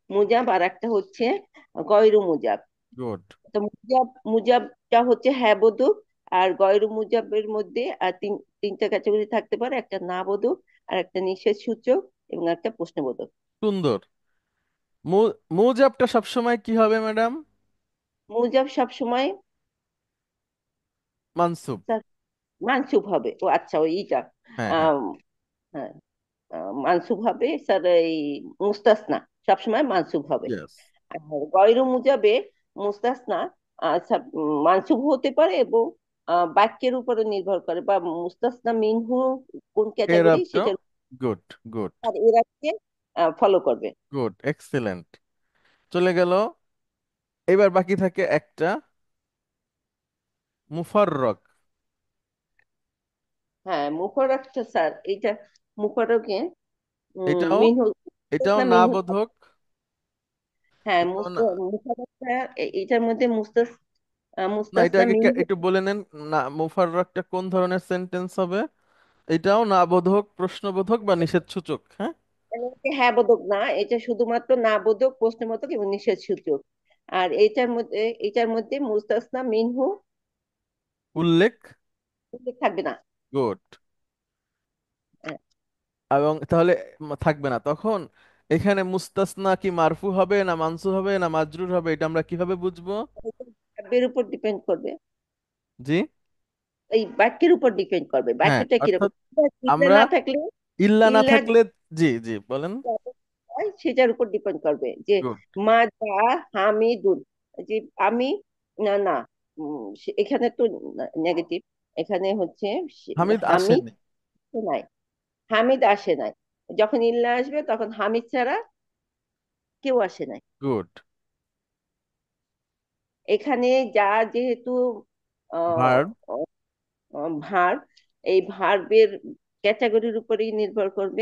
D: মুজাব, আর একটা হচ্ছে গয়রু মুজাব।
A: গুড।
D: তো মুজাবটা হচ্ছে হ্যাঁ বোধক, আর গয়রু মুজাবের মধ্যে তিনটা ক্যাটাগরি থাকতে পারে, একটা না বোধক, আর একটা নিষেধ সূচক, এবং একটা প্রশ্নবোধক।
A: সুন্দর। মুজাবটা সবসময় কি হবে ম্যাডাম?
D: মুজাব সবসময়
A: মানসুব।
D: তার মানসুব হবে। ও আচ্ছা, ওইটা
A: হ্যাঁ হ্যাঁ।
D: আহ হ্যাঁ, মানসুব হবে স্যার, এই মুস্তাসনা সবসময় মানসুব হবে।
A: ইয়েস।
D: আর গয়রু মুজাবে মুস্তাসনা স্যার মানসুব হতে পারে, এবং বাক্যের উপরে নির্ভর করে, বা মুস্তাসনা মিনহু কোন
A: এর
D: ক্যাটাগরি
A: আপটাও।
D: সেটার
A: গুড গুড
D: আর এরাকে ফলো করবে।
A: Good excellent. চলে গেল। এবার বাকি থাকে একটা, মুফাররক।
D: হ্যাঁ, মুফাররকটা স্যার, এইটা মুফাররকে
A: এটাও
D: মিনহু,
A: এটাও
D: মুস্তাসনা
A: না
D: মিনহু।
A: বোধক।
D: হ্যাঁ,
A: এটাও না।
D: মুফাররকটা এটার মধ্যে
A: না, এটা
D: মুস্তাসনা
A: আগে
D: মিনহু।
A: একটু বলে নেন। না, মুফাররকটা কোন ধরনের সেন্টেন্স হবে? এটাও না বোধক, প্রশ্নবোধক বা নিষেধসূচক, হ্যাঁ।
D: হ্যাঁ বোধক না, এটা শুধুমাত্র না বোধক, প্রশ্নবোধক এবং নিষেধ সূচক। আর এটার মধ্যে মুস্তাসনা মিনহু
A: উল্লেখ।
D: উল্লেখ থাকবে না।
A: গুড।
D: হ্যাঁ,
A: এবং তাহলে থাকবে না তখন এখানে মুস্তাসনা কি মারফু হবে না মানসুব হবে না মাজরুর হবে, এটা আমরা কিভাবে বুঝবো?
D: ভার্বের উপর ডিপেন্ড করবে,
A: জি।
D: এই বাক্যের উপর ডিপেন্ড করবে,
A: হ্যাঁ,
D: বাক্যটা কিরকম।
A: অর্থাৎ
D: ইল্লা
A: আমরা
D: না থাকলে,
A: ইল্লা না
D: ইল্লার
A: থাকলে, জি জি বলেন।
D: হয় সেটার উপর ডিপেন্ড করবে যে
A: গুড।
D: মা যা হামিদুন, যে আমি, না না, এখানে তো নেগেটিভ, এখানে হচ্ছে
A: হামিদ
D: হামিদ
A: আসেনি।
D: আসে নাই, হামিদ আসে নাই। যখন ইল্লা আসবে তখন হামিদ ছাড়া কেউ আসে নাই।
A: গুড।
D: এখানে যা যেহেতু
A: ভার্ব।
D: ভার্ব, এই ভার্বের ক্যাটাগরির উপরেই নির্ভর করবে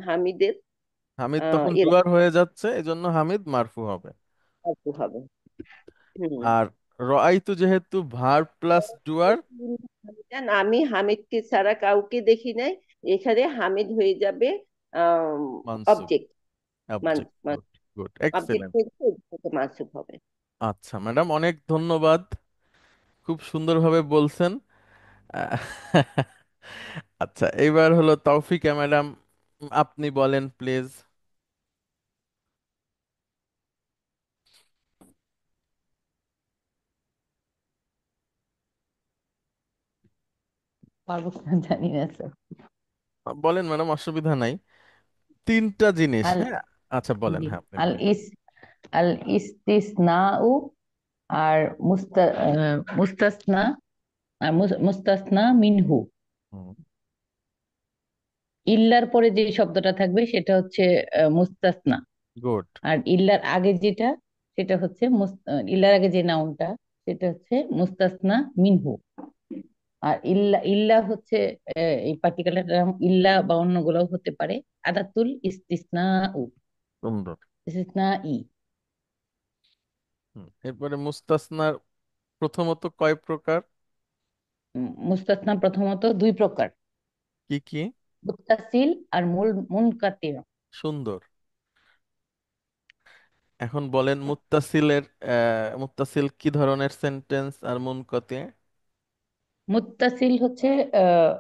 D: হামিদের
A: হামিদ তখন
D: এরা
A: ডুয়ার হয়ে যাচ্ছে, এজন্য হামিদ মারফু হবে।
D: আসতে হবে। হুম।
A: আর রাআইতু যেহেতু ভার্ব প্লাস ডুয়ার,
D: আমি হামিদকে ছাড়া কাউকে দেখি নাই, এখানে হামিদ হয়ে যাবে
A: মানসুব।
D: Object,
A: object. Good. Good,
D: object
A: excellent.
D: হয়ে মানসুব হবে।
A: আচ্ছা ম্যাডাম, অনেক ধন্যবাদ, খুব সুন্দরভাবে বলছেন। আহ, আচ্ছা, এইবার হলো তৌফিকা ম্যাডাম, আপনি বলেন প্লিজ।
E: পারবো কিনা জানি না স্যার।
A: বলেন ম্যাডাম, অসুবিধা নাই, তিনটা জিনিস,
E: আল
A: হ্যাঁ। আচ্ছা বলেন,
E: জি,
A: হ্যাঁ আপনি
E: আল
A: বলেন।
E: ইস আল ইস্তিসনাউ, আর মুস্তাসনা, আর মুস্তাসনা মিনহু। ইল্লার পরে যে শব্দটা থাকবে সেটা হচ্ছে মুস্তাসনা।
A: গুড।
E: আর ইল্লার আগে যেটা, সেটা হচ্ছে ইল্লার আগে যে নাউনটা, সেটা হচ্ছে মুস্তাসনা মিনহু। আর ইল্লা ইল্লা হচ্ছে এই পার্টিকুলার ইল্লা বা অন্যগুলোও হতে পারে। আদাতুল ইস্তিসনা উ,
A: সুন্দর।
E: ইস্তিসনা ই।
A: এরপরে মুস্তাসনার প্রথমত কয় প্রকার?
E: মুস্তাসনা প্রথমত দুই প্রকার,
A: কি কি?
E: মুত্তাসিল আর মুনকাতি।
A: সুন্দর। এখন বলেন মুত্তাসিল কি ধরনের সেন্টেন্স আর মুনকতি?
E: মুত্তাসিল হচ্ছে আহ,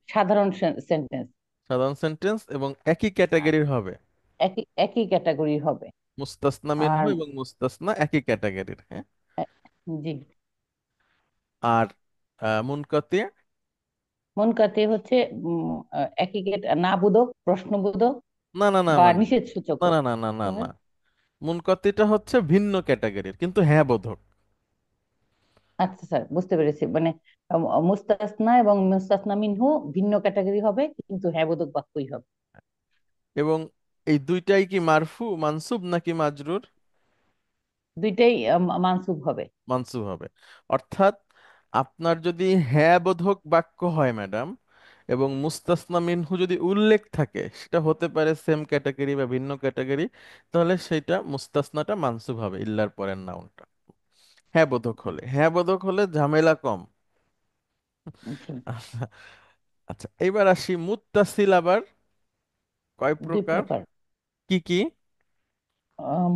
E: সাধারণ সেন্টেন্স,
A: সাধারণ সেন্টেন্স এবং একই ক্যাটাগরির হবে।
E: একই একই ক্যাটাগরি হবে।
A: মুস্তাসনা মিনহু
E: আর
A: এবং মুস্তাসনা একই ক্যাটাগরির, হ্যাঁ।
E: আহ, জি,
A: আর মুনকতি?
E: মুনকাতি হচ্ছে একই না বোধক, প্রশ্নবোধক
A: না না না
E: বা
A: না না
E: নিষেধ সূচক
A: না না না না না
E: হবে।
A: না। মুনকতিটা হচ্ছে ভিন্ন ক্যাটাগরির কিন্তু হ্যাঁ বোধক।
E: আচ্ছা স্যার, বুঝতে পেরেছি। মানে মুস্তাসনা এবং মুস্তাসনা মিনহু ভিন্ন ক্যাটাগরি হবে, কিন্তু হ্যাঁ বোধক বাক্যই হবে।
A: এবং এই দুইটাই কি মারফু মানসুব নাকি মাজরুর?
E: দুইটাই মানসুব হবে।
A: মানসুব হবে। অর্থাৎ আপনার যদি হ্যাঁ বোধক বাক্য হয় ম্যাডাম, এবং মুস্তাসনা মিনহু যদি উল্লেখ থাকে, সেটা হতে পারে সেম ক্যাটাগরি বা ভিন্ন ক্যাটাগরি, তাহলে সেটা মুস্তাসনাটা মানসুব হবে ইল্লার পরের নাউনটা। হ্যাঁ বোধক হলে, হ্যাঁ বোধক হলে ঝামেলা কম।
E: জি,
A: আচ্ছা, এবার আসি মুত্তাসিল আবার কয়
E: দুই
A: প্রকার,
E: প্রকার।
A: কি কি?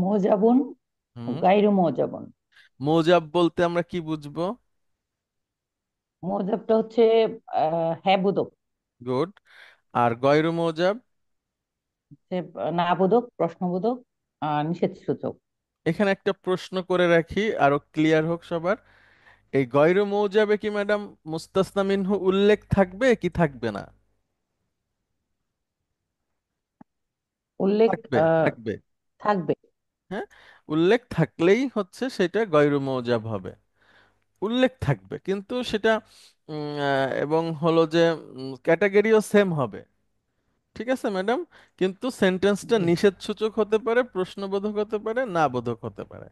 E: মোজাবুন,
A: হুম।
E: গায়রু মোজাবুন।
A: মৌজাব বলতে আমরা কি বুঝবো?
E: মোজাবটা হচ্ছে হ্যাঁ বোধক,
A: গুড। আর গয়রু মৌজাব?
E: হচ্ছে না বোধক, প্রশ্নবোধক, নিষেধ সূচক।
A: এখানে একটা প্রশ্ন করে রাখি, আরো ক্লিয়ার হোক সবার। এই গয়রু মৌজাবে কি ম্যাডাম মুস্তাসনা মিনহু উল্লেখ থাকবে কি থাকবে না?
E: উল্লেখ
A: থাকবে, থাকবে।
E: থাকবে।
A: হ্যাঁ, উল্লেখ থাকলেই হচ্ছে সেটা গয়রু মৌজাব হবে। উল্লেখ থাকবে কিন্তু সেটা এবং হলো যে ক্যাটাগরিও সেম হবে, ঠিক আছে ম্যাডাম। কিন্তু সেন্টেন্সটা
E: জি,
A: নিষেধসূচক হতে পারে, প্রশ্নবোধক হতে পারে, না বোধক হতে পারে,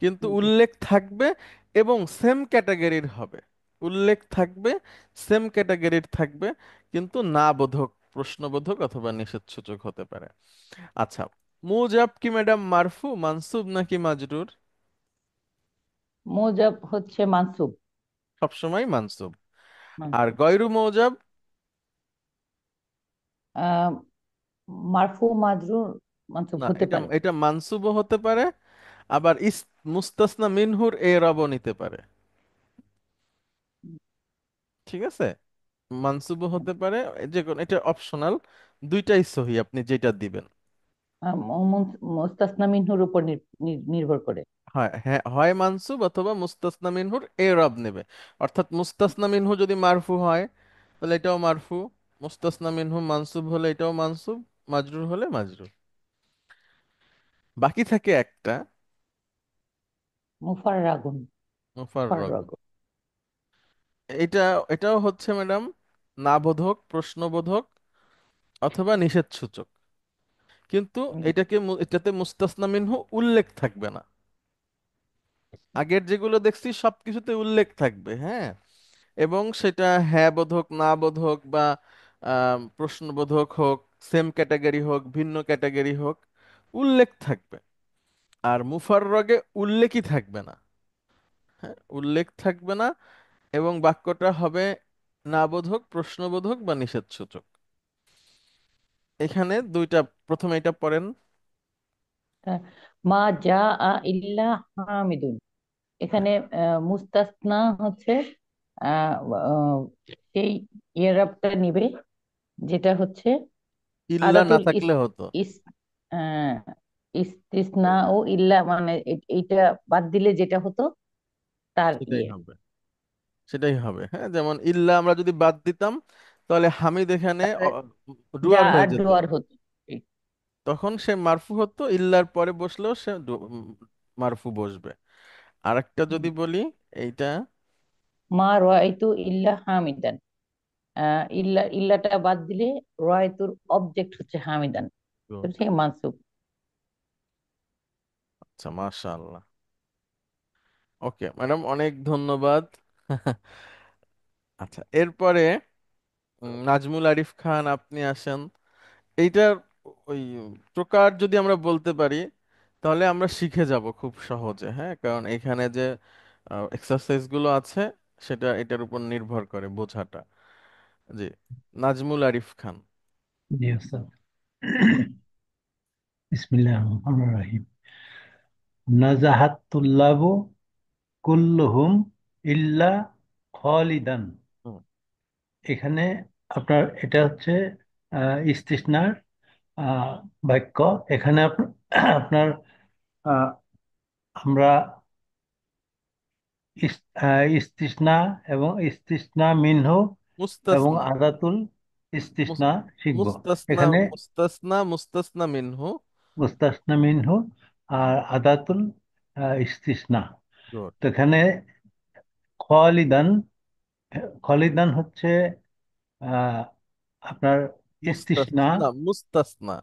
A: কিন্তু
E: জি,
A: উল্লেখ থাকবে এবং সেম ক্যাটাগরির হবে। উল্লেখ থাকবে, সেম ক্যাটাগরির থাকবে, কিন্তু না বোধক, প্রশ্নবোধক অথবা নিষেধসূচক হতে পারে। আচ্ছা, মুজাব কি ম্যাডাম মারফু মানসুব নাকি মাজরুর?
E: মোজাব হচ্ছে মানসুব।
A: সবসময় মানসুব। আর
E: মানসুব।
A: গয়রু মৌজাব?
E: আহ মারফু মাজরুর মানসুব
A: না,
E: হতে
A: এটা
E: পারে।
A: এটা মানসুবও হতে পারে, আবার মুস্তাসনা মিনহুর এ রবও নিতে পারে। ঠিক আছে, মানসুবও হতে পারে, যে কোনো, এটা অপশনাল, দুইটাই সহি আপনি যেটা দিবেন।
E: মুস্তাসনা মিনহুর উপর নির্ভর করে।
A: হয়, হ্যাঁ, হয় মানসুব অথবা মুস্তাসনা মিনহুর এরব নেবে। অর্থাৎ মুস্তাসনা মিনহু যদি মারফু হয় তাহলে এটাও মারফু, মুস্তাসনা মিনহু মানসুব হলে এটাও মানসুব, মাজরুর হলে মাজরুর। বাকি থাকে একটা,
E: মুফাররাগুন।
A: মুফাররগ।
E: মুফাররাগুন।
A: এটা, এটাও হচ্ছে ম্যাডাম নাবোধক, প্রশ্নবোধক অথবা নিষেধসূচক, কিন্তু এটাতে মুস্তাসনা মিনহু উল্লেখ থাকবে না। আগের যেগুলো দেখছি সবকিছুতে উল্লেখ থাকবে, হ্যাঁ, এবং সেটা হ্যাঁ বোধক, না বোধক, বা প্রশ্নবোধক হোক, সেম ক্যাটাগরি হোক, ভিন্ন ক্যাটাগরি হোক, উল্লেখ থাকবে। আর মুফাররগে উল্লেখই থাকবে না, হ্যাঁ, উল্লেখ থাকবে না, এবং বাক্যটা হবে না বোধক, প্রশ্নবোধক বা নিষেধসূচক। এখানে দুইটা, প্রথমে এটা পড়েন।
E: মা জা ইল্লা হামিদুন। এখানে মুস্তাসনা হচ্ছে আহ আহ, সেই ইরাবটা নিবে, যেটা হচ্ছে
A: ইল্লা না
E: আদাতুল
A: থাকলে হতো,
E: ইস আহ, ইস্তিসনা ও ইল্লা, মানে এইটা বাদ দিলে যেটা হতো তার
A: সেটাই হবে, সেটাই হবে। হ্যাঁ, যেমন ইল্লা আমরা যদি বাদ দিতাম তাহলে হামিদ এখানে
E: তাহলে যা
A: ডুয়ার হয়ে
E: আর
A: যেত,
E: ডুয়ার হতো।
A: তখন সে মারফু হতো, ইল্লার পরে বসলেও সে মারফু বসবে। আরেকটা যদি বলি, এইটা
E: মা রায়তু ইল্লা হামিদান। ইল্লাটা বাদ দিলে রায়তুর অবজেক্ট হচ্ছে হামিদান, তো
A: good।
E: সে মানসুব।
A: আচ্ছা, মাশাআল্লাহ। ওকে ম্যাডাম, অনেক ধন্যবাদ। আচ্ছা, এরপরে নাজমুল আরিফ খান, আপনি আসেন। এইটার ওই প্রকার যদি আমরা বলতে পারি তাহলে আমরা শিখে যাব খুব সহজে, হ্যাঁ, কারণ এখানে যে এক্সারসাইজ গুলো আছে সেটা এটার উপর নির্ভর করে বোঝাটা। জি, নাজমুল আরিফ খান।
B: জি স্যার। বিসমিল্লাহির রহমানির রহিম। নাজাহাত তুল্লাবু কুল্লুহুম ইল্লা খালিদান।
A: হুম,
B: এখানে আপনার এটা হচ্ছে ইস্তিসনার আহ, বাক্য। এখানে আপনার আহ, আমরা ইস্তিসনা এবং ইস্তিসনা মিনহু এবং
A: মুস্তাসনা,
B: আদাতুল
A: মুস-
B: ইস্তিসনা শিখব।
A: মুস্তাসনা,
B: এখানে
A: মুস্তাসনা মিনহু।
B: মুস্তাসনা মিনহু আর আদাতুল ইস্তিসনা।
A: গুড।
B: তো এখানে খালিদান, খালিদান হচ্ছে আহ, আপনার ইস্তিসনা।
A: মুস্তাসনা, মুস্তাসনা,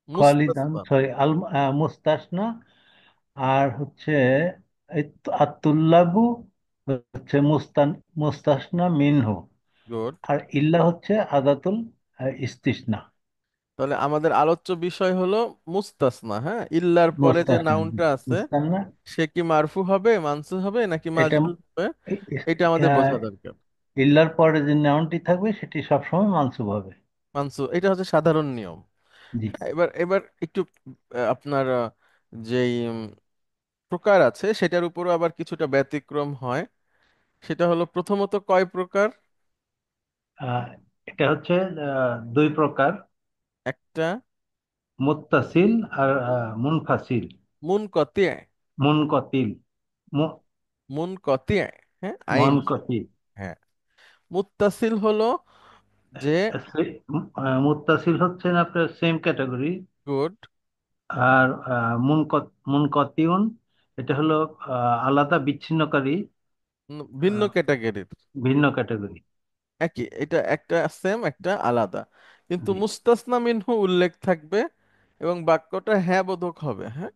B: খালিদান
A: মুস্তাসনা।
B: সরি মুস্তাসনা। আর হচ্ছে আতুল্লাবু হচ্ছে মুস্তাসনা মিনহু।
A: গুড।
B: আর ইল্লা হচ্ছে আদাতুল ইস্তিসনা।
A: তাহলে আমাদের আলোচ্য বিষয় হলো মুস্তাসনা, হ্যাঁ, ইল্লার পরে যে
B: মুস্তাসনা
A: নাউনটা আছে
B: মুস্তাসনা
A: সে কি মারফু হবে, মানসুব হবে, নাকি
B: এটা
A: মাজরুর হবে, এটা আমাদের বোঝা দরকার।
B: ইল্লার পরে যে নাউনটি থাকবে সেটি সবসময় মানসুব হবে।
A: মানসুব, এটা হচ্ছে সাধারণ নিয়ম।
B: জি।
A: হ্যাঁ, এবার এবার একটু আপনার যেই প্রকার আছে সেটার উপরও আবার কিছুটা ব্যতিক্রম হয়। সেটা হলো প্রথমত কয় প্রকার?
B: আহ, এটা হচ্ছে দুই প্রকার,
A: একটা
B: মুত্তাসিল আর মুনফাসিল।
A: মুনকতি,
B: মুনকতিল। মু-
A: মুনকতি, হ্যাঁ, আইন শেষ।
B: মুনকতিল।
A: হ্যাঁ, মুত্তাসিল হলো যে,
B: মুত্তাসিল হচ্ছে আপনার সেম ক্যাটাগরি।
A: গুড,
B: আর মুনকতিউন এটা হলো আলাদা বিচ্ছিন্নকারী,
A: ভিন্ন
B: আহ,
A: ক্যাটাগরির।
B: ভিন্ন ক্যাটাগরি।
A: একই, এটা একটা সেম, একটা আলাদা, কিন্তু
B: জি।
A: মুস্তাসনা মিনহু উল্লেখ থাকবে এবং বাক্যটা হ্যাঁ বোধক হবে, হ্যাঁ,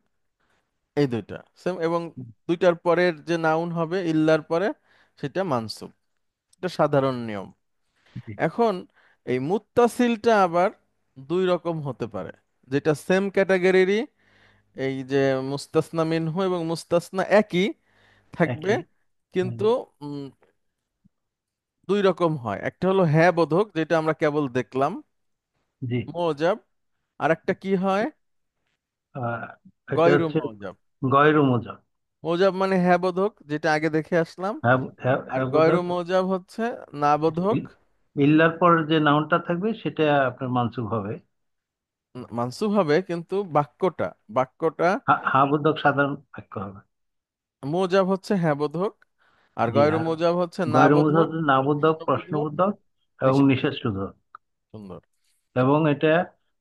A: এই দুইটা সেম, এবং দুইটার পরের যে নাউন হবে ইল্লার পরে সেটা মানসুব। এটা সাধারণ নিয়ম।
B: জি।
A: এখন এই মুত্তাসিলটা আবার দুই রকম হতে পারে, যেটা সেম ক্যাটাগরিরই, এই যে মুস্তাসনা মিনহু এবং মুস্তাসনা একই থাকবে,
B: একই।
A: কিন্তু উম, দুই রকম হয়। একটা হলো হ্যাঁ বোধক, যেটা আমরা কেবল দেখলাম,
B: জি।
A: মৌজাব। আর একটা কি হয়,
B: আহ, এটা
A: গয়রু
B: হচ্ছে
A: মৌজাব।
B: গয়রু মুজাব।
A: মোজাব মানে হ্যাঁ বোধক, যেটা আগে দেখে আসলাম।
B: হ্যাঁ, হ্যাঁ,
A: আর
B: হ্যাঁ
A: গয়রু
B: বোধক।
A: মোজাব হচ্ছে না বোধক।
B: ইল্লার পর যে নাউনটা থাকবে সেটা আপনার মানসুব হবে।
A: মানসুব হবে, কিন্তু বাক্যটা
B: হা বোধক সাধারণ বাক্য হবে।
A: মোজাব হচ্ছে হ্যাঁ বোধক, আর
B: জি,
A: গয়রু
B: আর
A: মোজাব হচ্ছে না
B: গয়র মুজাব
A: বোধক,
B: নাবোধক,
A: প্রশ্নবোধক,
B: প্রশ্নবোধক এবং
A: নিষেধ।
B: নিষেধসূচক।
A: সুন্দর।
B: এবং এটা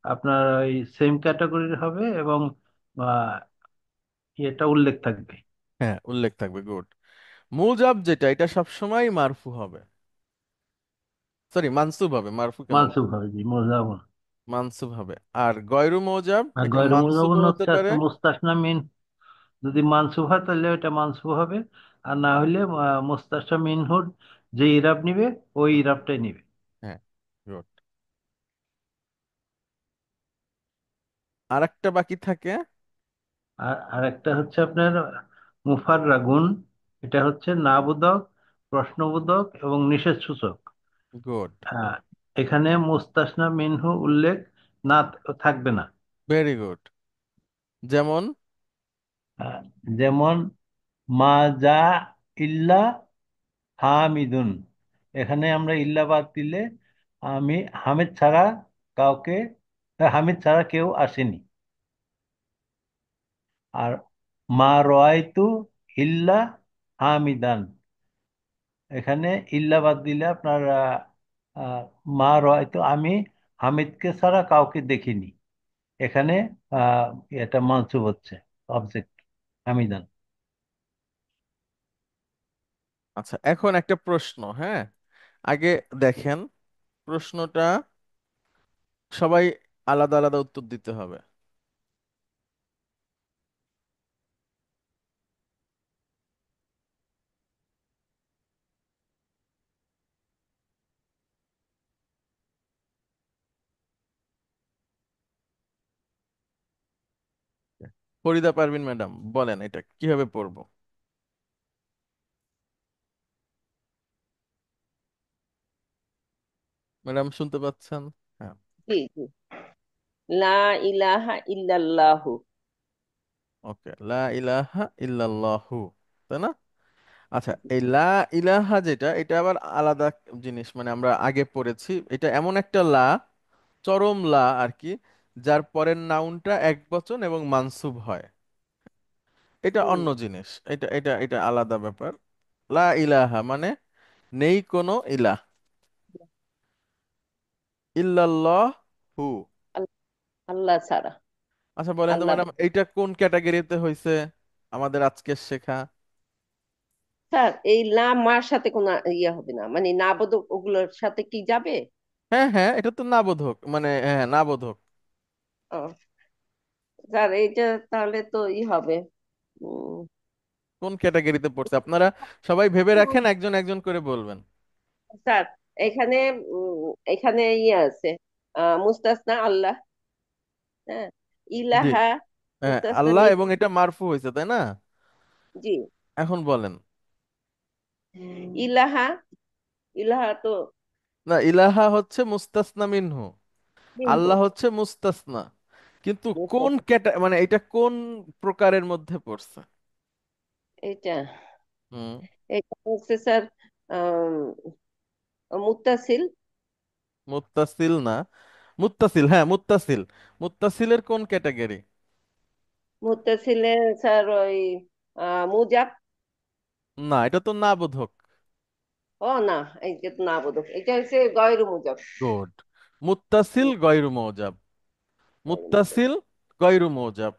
B: আপনার ওই সেম ক্যাটাগরির হবে, এবং আহ, এটা উল্লেখ থাকবে।
A: হ্যাঁ, উল্লেখ থাকবে, গুড। মুজাব যেটা, এটা সবসময় মারফু হবে, সরি মানসুব হবে, মারফু কেন,
B: মানসুব হবে, জি, মুজাব।
A: মানসুব হবে। আর গয়রু মোজাব
B: আর
A: এটা
B: গয়র মুজাব
A: মানসুব হতে
B: হচ্ছে
A: পারে।
B: আপনার মুস্তাসনা মিন। যদি মানসুব হয় তাহলে এটা মানসুব হবে, আর না হলে মুস্তাসনা মিনহুর যে ইরাব নিবে ওই ইরাবটাই নিবে।
A: হ্যাঁ, গুড। আর একটা বাকি থাকে।
B: আর আরেকটা হচ্ছে আপনার মুফাররাগুন। এটা হচ্ছে নাবোধক, প্রশ্নবোধক এবং নিষেধ সূচক।
A: গুড,
B: এখানে মুস্তাসনা মিনহু উল্লেখ না থাকবে না।
A: Very good. যেমন
B: আহ, যেমন মা যা ইল্লা হামিদুন। এখানে আমরা ইল্লা বাদ দিলে আমি হামিদ ছাড়া কাউকে, হামিদ ছাড়া কেউ আসেনি। আর মা রাআইতু ইল্লা হামিদান, এখানে ইল্লা বাদ দিলে আপনার আহ, মা রাআইতু, আমি হামিদকে ছাড়া কাউকে দেখিনি। এখানে আহ, এটা মানসুব হচ্ছে, অবজেক্ট হামিদান।
A: আচ্ছা, এখন একটা প্রশ্ন, হ্যাঁ, আগে দেখেন প্রশ্নটা, সবাই আলাদা আলাদা উত্তর দিতে হবে। ফরিদা পারভিন ম্যাডাম, বলেন এটা কিভাবে পড়বো। ম্যাডাম শুনতে পাচ্ছেন? হ্যাঁ।
D: জি জি। লা ইলাহা ইল্লাল্লাহু।
A: ওকে, লা ইলাহা ইল্লাল্লাহু, তাই না? আচ্ছা, এই লা ইলাহা যেটা, এটা আবার আলাদা জিনিস, মানে আমরা আগে পড়েছি, এটা এমন একটা লা, চরম লা আর কি, যার পরের নাউনটা এক বচন এবং মানসুব হয়। এটা
D: হুম।
A: অন্য জিনিস, এটা আলাদা ব্যাপার। লা ইলাহা মানে নেই কোনো ইলাহ, ইল্লাল্লাহ হু।
D: আল- আল্লাহ ছাড়া।
A: আচ্ছা বলেন তো
D: আল্লাহ
A: ম্যাডাম, এইটা কোন ক্যাটাগরিতে হয়েছে আমাদের আজকের শেখা?
D: স্যার, এই লা মার সাথে কোনো ইয়ে হবে না, মানে না বোধক ওগুলোর সাথে কি যাবে?
A: হ্যাঁ হ্যাঁ, এটা তো নাবোধক, মানে হ্যাঁ নাবোধক।
D: ও, স্যার এইটা তাহলে তো ই হবে। উম,
A: কোন ক্যাটাগরিতে পড়ছে আপনারা সবাই ভেবে রাখেন, একজন একজন করে বলবেন।
D: স্যার, এখানে এখানে ইয়ে আছে, মুস্তাসনা আল্লাহ। হ্যাঁ,
A: জি,
D: ইলাহা
A: হ্যাঁ
D: মুস্তাসনা
A: আল্লাহ,
D: মিন।
A: এবং এটা মারফু হয়েছে, তাই না?
D: জি।
A: এখন বলেন।
D: ইলাহা, ইলাহা তো
A: না, ইলাহা হচ্ছে মুস্তাসনা মিনহু,
D: মিনহু।
A: আল্লাহ হচ্ছে মুস্তাসনা, কিন্তু কোন
D: মুস্তাসনা,
A: মানে এটা কোন প্রকারের মধ্যে পড়ছে?
D: এটা
A: হুম।
D: এটা হচ্ছে স্যার মুত্তাসিল।
A: মুত্তাসিল না, মুত্তাসিল, হ্যাঁ মুত্তাসিল। মুত্তাসিলের কোন ক্যাটাগরি?
D: মুত্তাসিলে স্যার ওই মুজাব।
A: না, এটা তো না বোধক।
D: ও না, এইটা তো না বোধক, এটা হচ্ছে গয়রু মুজাব।
A: গুড। মুত্তাসিল গয়রু মৌজাব,
D: গয়রু মুজাব।
A: মুত্তাসিল গয়রু মৌজাব,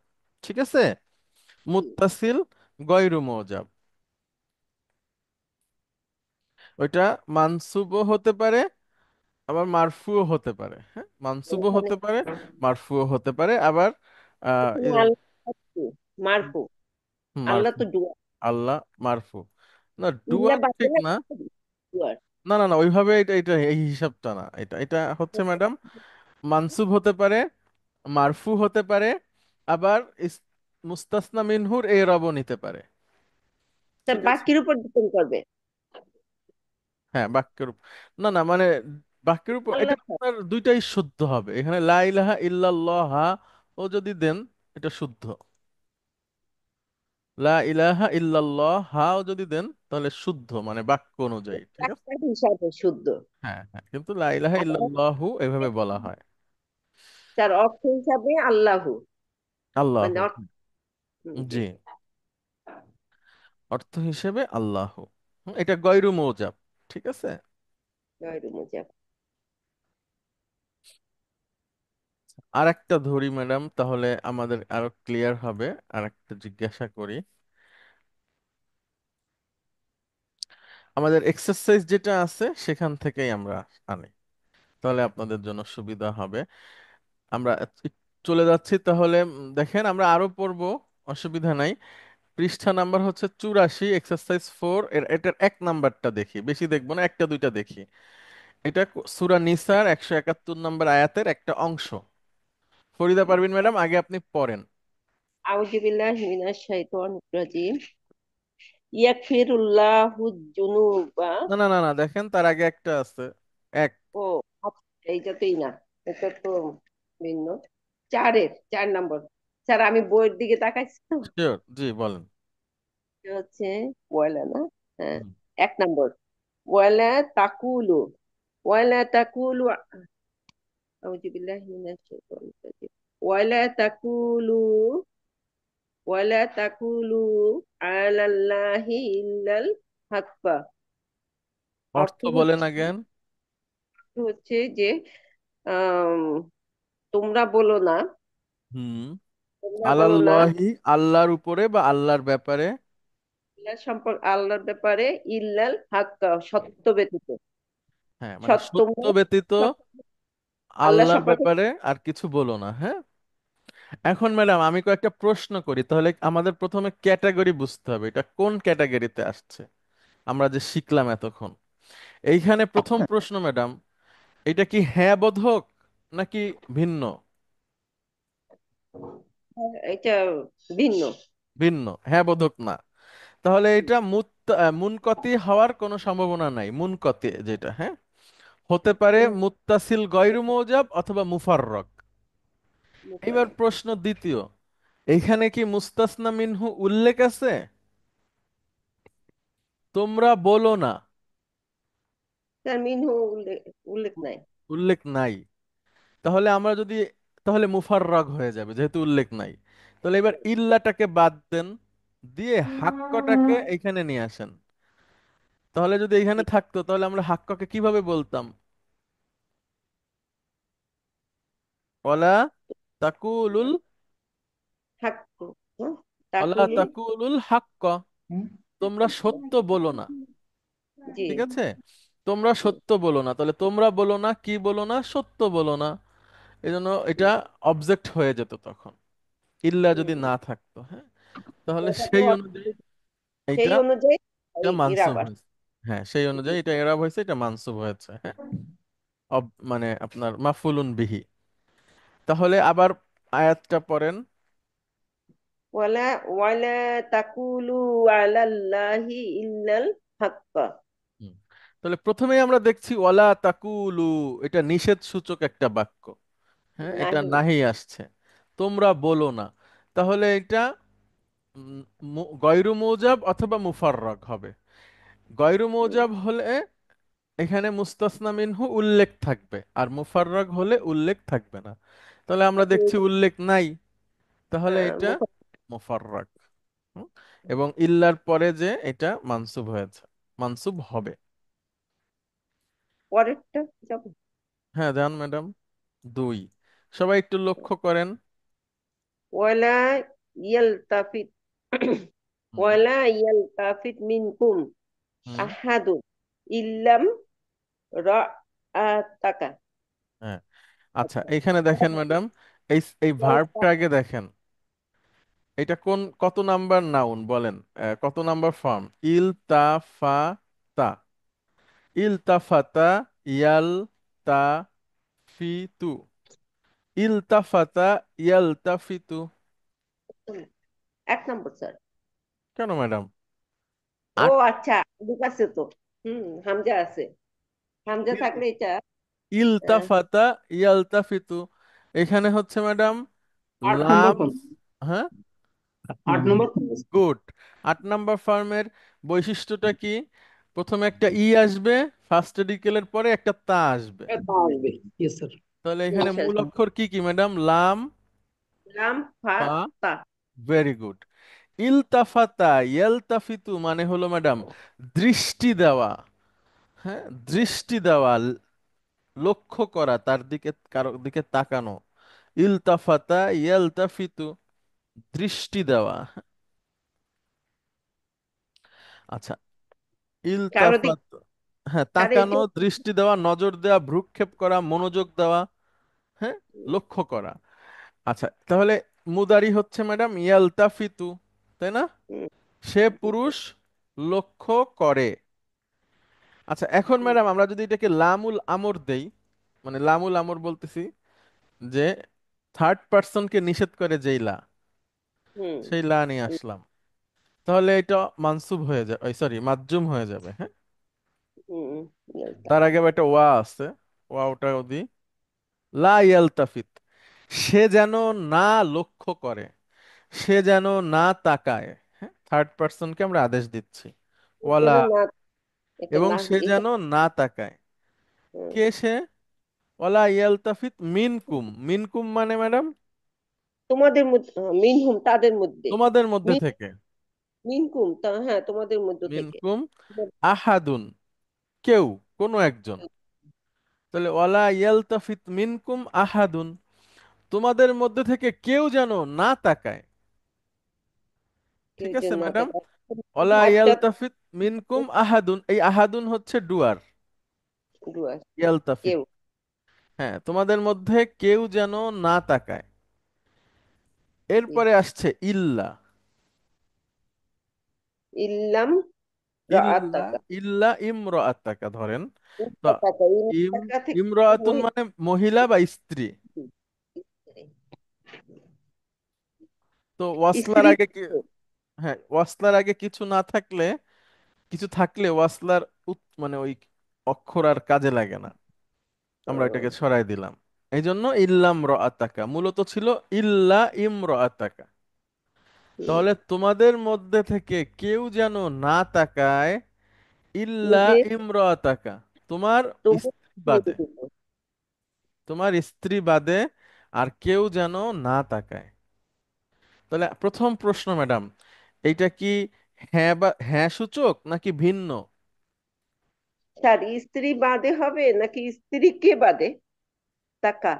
A: ঠিক আছে।
D: জি।
A: মুত্তাসিল গয়রু মৌজাব, ওইটা মানসুবও হতে পারে, আবার মারফুও হতে পারে। হ্যাঁ, মানসুবও
D: এখানে
A: হতে পারে, মারফুও হতে পারে, আবার
D: এখানে আল্লাহ কি? মারফু। আল্লাহ
A: মারফু।
D: তো ডুয়ার।
A: আল্লাহ মারফু, না
D: ইল্লা
A: ডুয়ার ঠিক
D: বাতিলে
A: না।
D: ডুয়ার।
A: না না না, ওইভাবে এটা এটা এই হিসাবটা না, এটা এটা হচ্ছে ম্যাডাম, মানসুব হতে পারে, মারফু হতে পারে, আবার মুস্তাসনা মিনহুর এরবও নিতে পারে,
D: তা
A: ঠিক আছে।
D: বাকির উপর ডিপেন্ড করবে।
A: হ্যাঁ, বাক্যের না না, মানে বাক্যের উপর এটা
D: আল্লাহ ছাড়া।
A: আপনার দুইটাই শুদ্ধ হবে, এখানে লা ইলাহা ইল্লাল্লাহ ও যদি দেন, এটা শুদ্ধ। লা ইলাহা ইল্লাল্লাহ হাও যদি দেন তাহলে শুদ্ধ, মানে বাক্য অনুযায়ী, ঠিক আছে।
D: একটা হিসাবে শুদ্ধ।
A: হ্যাঁ হ্যাঁ, কিন্তু লা ইলাহা
D: আর
A: ইল্লাল্লাহু এভাবে বলা হয়।
D: তার অর্থ হিসাবে আল্লাহু, মানে
A: আল্লাহু।
D: জি।
A: জি, অর্থ হিসেবে আল্লাহু। এটা গয়রু মৌজাব, ঠিক আছে।
D: গয়রু মুজাব।
A: আর একটা ধরি ম্যাডাম, তাহলে আমাদের আরো ক্লিয়ার হবে। আর একটা জিজ্ঞাসা করি, আমাদের এক্সারসাইজ যেটা আছে সেখান থেকেই আমরা আনি, তাহলে আপনাদের জন্য সুবিধা হবে। আমরা চলে যাচ্ছি তাহলে। দেখেন আমরা আরো পড়বো, অসুবিধা নাই। পৃষ্ঠা নাম্বার হচ্ছে 84, এক্সারসাইজ 4 এর এটার 1 নাম্বারটা দেখি, বেশি দেখবো না, একটা দুইটা দেখি। এটা সূরা নিসার 171 নম্বর আয়াতের একটা অংশ। ফরিদা পারভিন ম্যাডাম, আগে আপনি পড়েন।
D: আউযু বিল্লাহি মিনাশ শাইতানির রাজিম। ইয়াগফিরুল্লাহু যুনুবা।
A: না না না না, দেখেন তার আগে একটা আছে। এক।
D: ও আচ্ছা, এইটাতেই না, এটা তো ভিন্ন। 4 নম্বর। স্যার আমি বইয়ের দিকে তাকাইছি তো।
A: শিওর, জি বলেন।
D: এটা হচ্ছে ওয়ালা না? হ্যাঁ।
A: হুম।
D: 1 নম্বর, ওয়ালা তাকুলু, ওয়ালা তাকুলু, আউযু বিল্লাহি মিনাশ শাইতানির রাজিম। ওয়ালা তাকুলু, ওয়ালা তাকুলু আলাল্লাহি ইল্লাল হাক্কা।
A: অর্থ
D: অর্থ
A: বলেন
D: হচ্ছে,
A: আগেন।
D: যে আম, তোমরা বলো না,
A: হুম।
D: তোমরা বলো না
A: আলাল্লাহি, আল্লাহর উপরে বা আল্লাহর ব্যাপারে।
D: আল্লাহর ব্যাপারে, ইল্লাল হাক্কা, সত্য ব্যতীত।
A: হ্যাঁ, মানে সত্য
D: তোমরা
A: ব্যতীত
D: আল্লাহ
A: আল্লাহর
D: সম্পর্কে।
A: ব্যাপারে আর কিছু বলো না, হ্যাঁ। এখন ম্যাডাম আমি কয়েকটা প্রশ্ন করি, তাহলে আমাদের প্রথমে ক্যাটাগরি বুঝতে হবে, এটা কোন ক্যাটাগরিতে আসছে আমরা যে শিখলাম এতক্ষণ। এইখানে প্রথম প্রশ্ন ম্যাডাম, এটা কি হ্যাঁ বোধক নাকি ভিন্ন?
D: এটা ভিন্ন।
A: ভিন্ন, হ্যাঁ বোধক না। তাহলে এটা মুনকতি হওয়ার কোনো সম্ভাবনা নাই। মুনকতি যেটা, হ্যাঁ, হতে পারে মুত্তাসিল গয়রু মৌজাব অথবা মুফাররক। এবার প্রশ্ন দ্বিতীয়, এইখানে কি মুস্তাসনা মিনহু উল্লেখ আছে? তোমরা বলো না,
D: তার মিনহু উল্লেখ, উল্লেখ নাই।
A: উল্লেখ নাই। তাহলে আমরা যদি, তাহলে মুফাররক হয়ে যাবে যেহেতু উল্লেখ নাই। তাহলে এবার ইল্লাটাকে বাদ দেন, দিয়ে হাক্কটাকে এখানে নিয়ে আসেন। তাহলে যদি এখানে থাকতো তাহলে আমরা হাক্ককে কিভাবে বলতাম? ওয়ালা তাকুলুল,
D: হাক্কু,
A: ওয়ালা
D: তাকুলুল,
A: তাকুলুল হাক্ক, তোমরা সত্য বলো না,
D: জি।
A: ঠিক আছে। তোমরা সত্য বলো না, তাহলে তোমরা বলো না, কি বলো না, সত্য বলো না। এই জন্য এটা অবজেক্ট হয়ে যেত তখন, ইল্লা যদি
D: হুম।
A: না থাকতো, হ্যাঁ। তাহলে
D: এটা তো
A: সেই অনুযায়ী
D: সেই
A: এইটা,
D: অনুযায়ী
A: এটা
D: এরা
A: মানসুব
D: বাস।
A: হয়েছে। হ্যাঁ, সেই অনুযায়ী এটা এরাব হয়েছে, এটা মানসুব হয়েছে, হ্যাঁ। মানে আপনার মাফুলুন বিহি। তাহলে আবার আয়াতটা পড়েন।
D: ওয়ালা ওয়ালা তাকুলু আলাল্লাহি ইল্লাল হাক্কা।
A: হুম। তাহলে প্রথমেই আমরা দেখছি ওয়ালা তাকুলু, এটা নিষেধ সূচক একটা বাক্য, হ্যাঁ, এটা
D: নাহি।
A: নাহি আসছে। তোমরা বলো না, তাহলে এটা গয়রু মৌজাব অথবা মুফাররক হবে। গয়রু মৌজাব হলে এখানে মুস্তাসনা মিনহু উল্লেখ থাকবে, আর মুফাররক হলে উল্লেখ থাকবে না। তাহলে আমরা দেখছি উল্লেখ নাই, তাহলে এটা মুফাররক। হুম? এবং ইল্লার পরে যে এটা মানসুব হয়েছে, মানসুব হবে।
D: পরেরটা যাব।
A: হ্যাঁ যান ম্যাডাম। 2, সবাই একটু লক্ষ্য করেন।
D: ওয়ালা ইয়ালতাফিত,
A: হুম।
D: ওয়ালা ইয়ালতাফিত মিনকুম
A: হুম।
D: আহাদুন ইল্লাম রাআতাকা।
A: হ্যাঁ, আচ্ছা এইখানে দেখেন ম্যাডাম, এই এই ভার্বটা আগে দেখেন। এটা কত নাম্বার নাউন বলেন, কত নাম্বার ফর্ম? ইল তা ফা তা, ইল তাফাতা, ইয়াল তা ফি তু, ইল তাফাতা ইয়াল তাফিতু।
D: 1 নম্বর স্যার।
A: কেন ম্যাডাম?
D: ও
A: আট।
D: আচ্ছা, ঠিক আছে তো। হামজা আছে, হামজা থাকলে এটা
A: ইল
D: আহ,
A: তাফাতা ইয়াল তাফিতু, এখানে হচ্ছে ম্যাডাম
C: 8 নম্বর
A: লাম।
C: ফর্ম।
A: হ্যাঁ,
C: আট
B: নম্বর।
C: নম্বর।
A: গুড। 8 নাম্বার ফর্মের বৈশিষ্ট্যটা কি? প্রথমে একটা ই আসবে, ফার্স্ট রেডিকেলের পরে একটা তা আসবে।
C: তা আসবে। Yes sir.
A: তাহলে এখানে
D: নিঃশ্বাস।
A: মূল অক্ষর কি কি ম্যাডাম? লাম,
D: লাম ফা
A: ফা।
D: তা।
A: Very good. ইলতাফাতা ইয়ালতাফিতু মানে হলো ম্যাডাম দৃষ্টি দেওয়া। হ্যাঁ, দৃষ্টি দেওয়া, লক্ষ্য করা, তার দিকে, কারো দিকে তাকানো। ইলতাফাতা ইয়ালতাফিতু, দৃষ্টি দেওয়া। আচ্ছা,
D: কারো দিক
A: ইলতাফাত, হ্যাঁ,
D: কারে
A: তাকানো, দৃষ্টি দেওয়া, নজর দেওয়া, ভ্রুক্ষেপ করা, মনোযোগ দেওয়া। হ্যাঁ, লক্ষ্য করা। আচ্ছা, তাহলে মুদারি হচ্ছে ম্যাডাম ইয়ালতাফিতু, তাই না? সে পুরুষ লক্ষ্য করে। আচ্ছা, এখন ম্যাডাম আমরা যদি এটাকে লামুল আমর দেই, মানে লামুল আমর বলতেছি যে থার্ড পার্সনকে নিষেধ করে যেই লা,
D: হুম
A: সেই লা নিয়ে আসলাম, তাহলে এটা মানসুব হয়ে যাবে, সরি মাজজুম হয়ে যাবে। হ্যাঁ,
D: হুম
A: তার আগে একটা ওয়া আছে, ওটাও দিই। লা ইয়ালতাফিত, সে যেন না লক্ষ্য করে, সে যেন না তাকায়। হ্যাঁ, থার্ড পার্সনকে আমরা আদেশ দিচ্ছি, ওয়ালা,
D: যেন না, এটা
A: এবং
D: না,
A: সে
D: এটা
A: যেন না তাকায়। কে সে? ওয়ালা ইয়ালতাফিত মিনকুম, মিনকুম মানে ম্যাডাম
D: তোমাদের মধ্যে, মিনহুম তাদের মধ্যে,
A: তোমাদের মধ্যে
D: মিন
A: থেকে।
D: মিনকুম তা, হ্যাঁ তোমাদের মধ্য থেকে।
A: মিনকুম আহাদুন, কেউ, কোনো একজন। তাহলে ওয়ালা ইয়ালতাফিত মিনকুম আহাদুন, তোমাদের মধ্যে থেকে কেউ যেন না তাকায়।
D: কেউ
A: ঠিক আছে
D: যেন না
A: ম্যাডাম?
D: তাকায়।
A: ওয়ালা
D: ভাবটা
A: ইয়ালতাফিত মিনকুম আহাদুন, এই আহাদুন হচ্ছে ডুয়ার,
D: ডুয়ার,
A: ইয়ালতাফিত।
D: কেউ।
A: হ্যাঁ, তোমাদের মধ্যে কেউ যেন না তাকায়। এরপরে আসছে ইল্লা।
D: ইল্লাম
A: ইল্লা,
D: রাআতাকা।
A: ইল্লা ইমরাআতাকা ধরেন। তো
D: রাআতাকা,
A: ইম
D: রাআতাকা থেকে
A: ইমরাআতুন
D: মহিলা।
A: মানে মহিলা বা স্ত্রী। তো ওয়াসলার
D: স্ত্রী।
A: আগে কি, হ্যাঁ, ওয়াসলার আগে কিছু না থাকলে, কিছু থাকলে ওয়াসলার মানে ওই অক্ষর আর কাজে লাগে না, আমরা এটাকে ছড়াই দিলাম। এই জন্য ইল্লাম রাআতাকা মূলত ছিল ইল্লা ইমরাআতাকা। তাহলে তোমাদের মধ্যে থেকে কেউ যেন না তাকায়, ইল্লা
D: নিজে
A: ইমরাতাকা, তোমার
D: তোমার
A: স্ত্রী বাদে, তোমার স্ত্রী বাদে আর কেউ যেন না তাকায়। তাহলে প্রথম প্রশ্ন ম্যাডাম, এইটা কি হ্যাঁ বা হ্যাঁ সূচক নাকি ভিন্ন?
D: তার স্ত্রী বাদে হবে নাকি স্ত্রীকে বাদে? তাকা,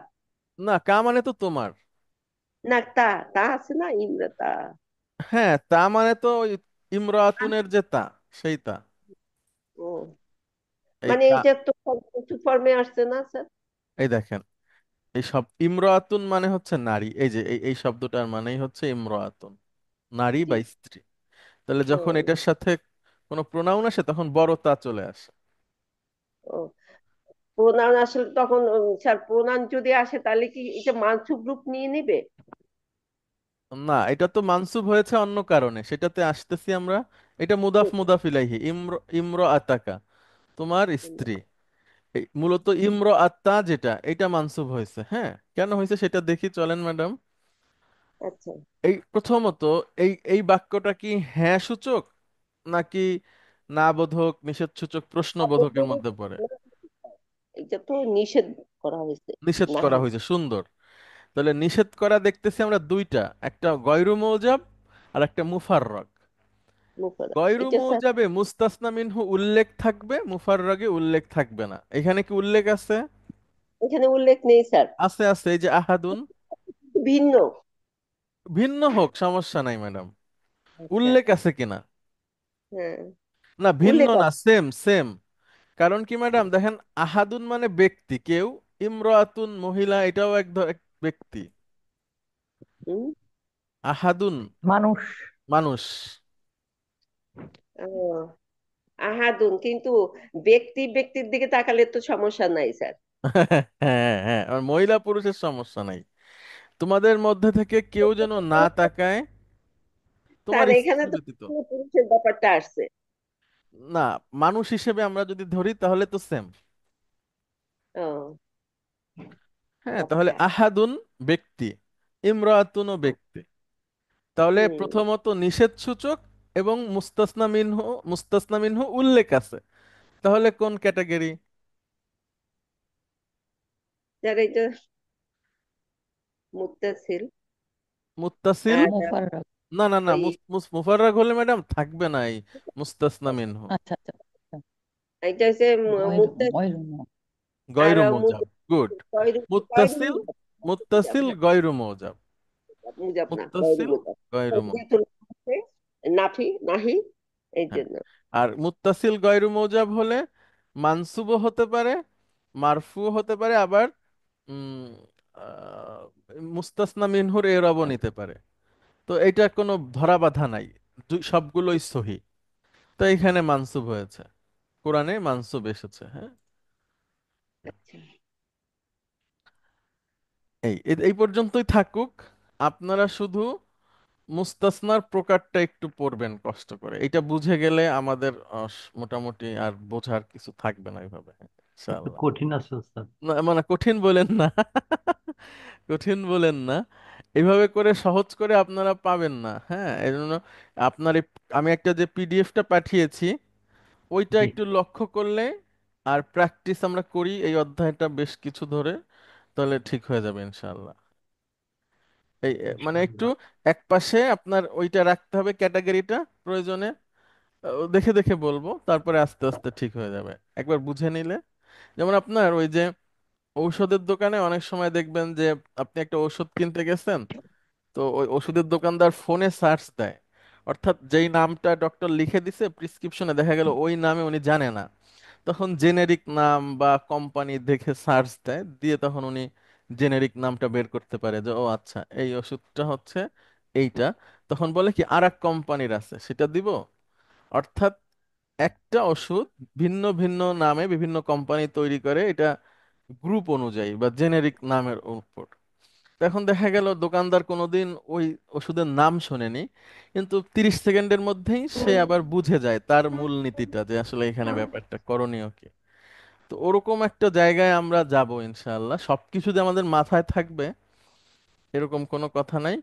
A: না, কা মানে তো তোমার।
D: না তা, তা আছে না ইমরাতা।
A: হ্যাঁ, তা মানে তো ওই ইমরাতুনের যে তা, সেই তা।
D: ও,
A: এই
D: মানে
A: কা,
D: এটা তো কিছু ফর্মে আসছে না স্যার।
A: এই দেখেন, এই সব ইমরাতুন মানে হচ্ছে নারী, এই যে এই শব্দটার মানেই হচ্ছে ইমরাতুন, নারী
D: জি।
A: বা স্ত্রী। তাহলে যখন
D: ও,
A: এটার সাথে কোনো প্রোনাউন আসে তখন বড় তা চলে আসে।
D: ও, প্রনাউন আসলে তখন স্যার প্রনাউন যদি আসে তাহলে কি এটা মানসুব রূপ নিয়ে নিবে?
A: না, এটা তো মানসুব হয়েছে অন্য কারণে, সেটাতে আসতেছি আমরা। এটা মুদাফ মুদাফ ইলাইহি, ইমর আতাকা, তোমার স্ত্রী। এই মূলত ইমর আত্মা যেটা, এটা মানসুব হয়েছে। হ্যাঁ, কেন হয়েছে সেটা দেখি, চলেন ম্যাডাম।
D: আচ্ছা।
A: এই প্রথমত, এই এই বাক্যটা কি হ্যাঁ সূচক নাকি না বোধক, নিষেধ সূচক, প্রশ্নবোধকের মধ্যে পড়ে?
D: এটা তো নিষেধ করা হয়েছে।
A: নিষেধ
D: না,
A: করা হয়েছে, সুন্দর। তাহলে নিষেধ করা দেখতেছি আমরা দুইটা, একটা গয়রু মৌজাব আর একটা মুফাররগ।
D: মুফাদা
A: গয়রু
D: এটা স্যার।
A: মৌজাবে মুস্তাসনা মিনহু উল্লেখ থাকবে, মুফাররগে উল্লেখ থাকবে না। এখানে কি উল্লেখ আছে?
D: এখানে উল্লেখ নেই স্যার।
A: আছে, আছে, এই যে আহাদুন।
D: ভিন্ন।
A: ভিন্ন হোক, সমস্যা নাই ম্যাডাম,
D: আচ্ছা।
A: উল্লেখ আছে কিনা।
D: হ্যাঁ,
A: না, ভিন্ন
D: উল্লেখ
A: না,
D: আছে।
A: Same same. কারণ কি ম্যাডাম দেখেন, আহাদুন মানে ব্যক্তি, কেউ। ইমরাতুন মহিলা, এটাও এক ব্যক্তি।
D: হুম,
A: আহাদুন
E: মানুষ।
A: মানুষ।
D: আহ, আহাদুন কিন্তু ব্যক্তি ব্যক্তির দিকে তাকালে তো সমস্যা নাই স্যার।
A: হ্যাঁ, হ্যাঁ, আর মহিলা পুরুষের সমস্যা নাই। তোমাদের মধ্যে থেকে কেউ যেন না তাকায়, তোমার
D: স্যার এখানে
A: স্ত্রী
D: তো
A: ব্যতীত।
D: পুরুষের ব্যাপারটা আসছে।
A: না, মানুষ হিসেবে আমরা যদি ধরি তাহলে তো সেম।
D: ও,
A: হ্যাঁ, তাহলে
D: আচ্ছা।
A: আহাদুন ব্যক্তি, ইমরাতুনও ব্যক্তি। তাহলে
D: হুম।
A: প্রথমত নিষেধ সূচক এবং মুস্তাসনা মিনহু উল্লেখ আছে, তাহলে কোন ক্যাটাগরি?
D: যারা এটা মুত্তাসিল।
A: মুত্তাসিল।
D: আর
E: মুফাররাক।
A: না না না,
D: ওই
A: মুফাররাক হলে ম্যাডাম থাকবে না এই মুস্তাসনা মিনহু।
E: আচ্ছা আচ্ছা আচ্ছা।
D: এটা হচ্ছে
E: গয়রু
D: মুত্তাসিল।
E: গয়রু আর
A: গয়রু মৌজাব, গুড।
D: গয়রু গয়রু
A: মুত্তাসিল,
D: মুজাব। মুজাব
A: মুত্তাসিল
D: না,
A: গয়রু মৌজাব।
D: মুজাব না, গয়রু
A: মুত্তাসিল
D: মুজাব।
A: গয়রু
D: যেহেতু
A: মৌজাব।
D: হচ্ছে নাফি নাহি, এই
A: হ্যাঁ,
D: জন্য।
A: আর মুত্তাসিল গয়রু মৌজাব হলে মানসুবও হতে পারে, মারফুও হতে পারে, আবার উম আহ, মুস্তাসনা মিনহুর এরাবও নিতে পারে। তো এটা কোনো ধরা বাঁধা নাই, সবগুলোই সহি। তো এখানে মানসুব হয়েছে, কোরআনে মানসুব এসেছে। হ্যাঁ,
D: আচ্ছা।
A: এই পর্যন্তই থাকুক। আপনারা শুধু মুস্তাসনার প্রকারটা একটু পড়বেন কষ্ট করে, এটা বুঝে গেলে আমাদের মোটামুটি আর বোঝার কিছু থাকবে না এইভাবে। হ্যাঁ,
B: একটু
A: ইনশাআল্লাহ।
B: কঠিন আছে ওস্তাদ।
A: না মানে কঠিন বলেন না, কঠিন বলেন না, এইভাবে করে সহজ করে আপনারা পাবেন না। হ্যাঁ, এই জন্য আপনার আমি একটা যে পিডিএফটা পাঠিয়েছি ওইটা
B: জি।
A: একটু লক্ষ্য করলে, আর প্র্যাকটিস আমরা করি এই অধ্যায়টা বেশ কিছু ধরে, তাহলে ঠিক হয়ে যাবে ইনশাআল্লাহ। মানে একটু
B: ইনশাআল্লাহ।
A: এক পাশে আপনার ওইটা রাখতে হবে ক্যাটাগরিটা, প্রয়োজনে দেখে দেখে বলবো, তারপরে আস্তে আস্তে ঠিক হয়ে যাবে একবার বুঝে নিলে। যেমন আপনার ওই যে ঔষধের দোকানে অনেক সময় দেখবেন যে আপনি একটা ওষুধ কিনতে গেছেন, তো ওই ওষুধের দোকানদার ফোনে সার্চ দেয়, অর্থাৎ যেই নামটা ডক্টর লিখে দিছে প্রিসক্রিপশনে, দেখা গেল ওই নামে উনি জানে না, তখন জেনেরিক নাম বা কোম্পানি দেখে সার্চ দেয়, দিয়ে তখন উনি জেনেরিক নামটা বের করতে পারে যে ও আচ্ছা এই ওষুধটা হচ্ছে এইটা। তখন বলে কি আর এক কোম্পানির আছে সেটা দিব। অর্থাৎ একটা ওষুধ ভিন্ন ভিন্ন নামে বিভিন্ন কোম্পানি তৈরি করে, এটা গ্রুপ অনুযায়ী বা জেনেরিক নামের উপর। তো এখন দেখা গেল দোকানদার কোনোদিন ওই ওষুধের নাম শোনেনি, কিন্তু 30 সেকেন্ডের মধ্যেই সে আবার বুঝে যায় তার মূল নীতিটা, যে আসলে এখানে ব্যাপারটা করণীয় কি। তো ওরকম একটা জায়গায় আমরা যাব ইনশাআল্লাহ। সবকিছু যে আমাদের মাথায় থাকবে এরকম কোনো কথা নাই,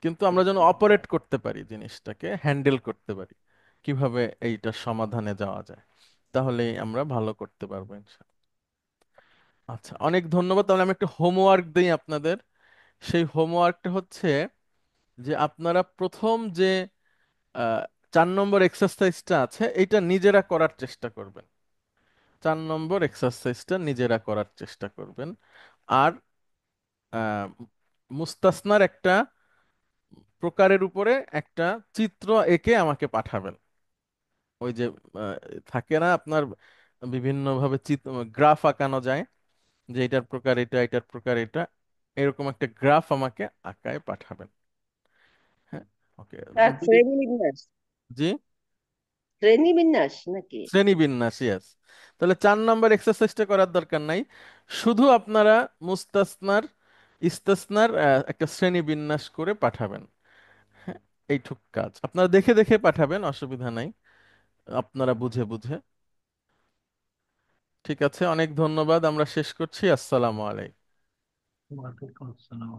A: কিন্তু আমরা যেন অপারেট করতে পারি, জিনিসটাকে হ্যান্ডেল করতে পারি, কিভাবে এইটা সমাধানে যাওয়া যায়, তাহলেই আমরা ভালো করতে পারবো ইনশাআল্লাহ। আচ্ছা, অনেক ধন্যবাদ। তাহলে আমি একটা হোমওয়ার্ক দিই আপনাদের। সেই হোমওয়ার্কটা হচ্ছে যে আপনারা প্রথম যে আহ, 4 নম্বর এক্সারসাইজটা আছে এটা নিজেরা করার চেষ্টা করবেন। 4 নম্বর এক্সারসাইজটা নিজেরা করার চেষ্টা করবেন। আর আহ, মুস্তাসনার একটা প্রকারের উপরে একটা চিত্র এঁকে আমাকে পাঠাবেন। ওই যে আহ, থাকে না আপনার বিভিন্নভাবে গ্রাফ আঁকানো যায়, যে এটার প্রকার এটা, এটার প্রকার এটা, এরকম একটা গ্রাফ আমাকে আঁকায় পাঠাবেন। হ্যাঁ, ওকে।
D: তার
A: যদি
D: শ্রেণী বিন্যাস,
A: জি,
D: শ্রেণী বিন্যাস নাকি?
A: শ্রেণীবিন্যাস, ইয়েস। তাহলে 4 নম্বর এক্সারসাইজটা করার দরকার নাই, শুধু আপনারা মুস্তাসনার ইস্তাসনার একটা শ্রেণীবিন্যাস করে পাঠাবেন। হ্যাঁ, এইটুক কাজ আপনারা দেখে দেখে পাঠাবেন, অসুবিধা নাই, আপনারা বুঝে বুঝে। ঠিক আছে, অনেক ধন্যবাদ, আমরা শেষ করছি। আসসালামু আলাইকুম।
B: ওয়ালাইকুম আসসালাম।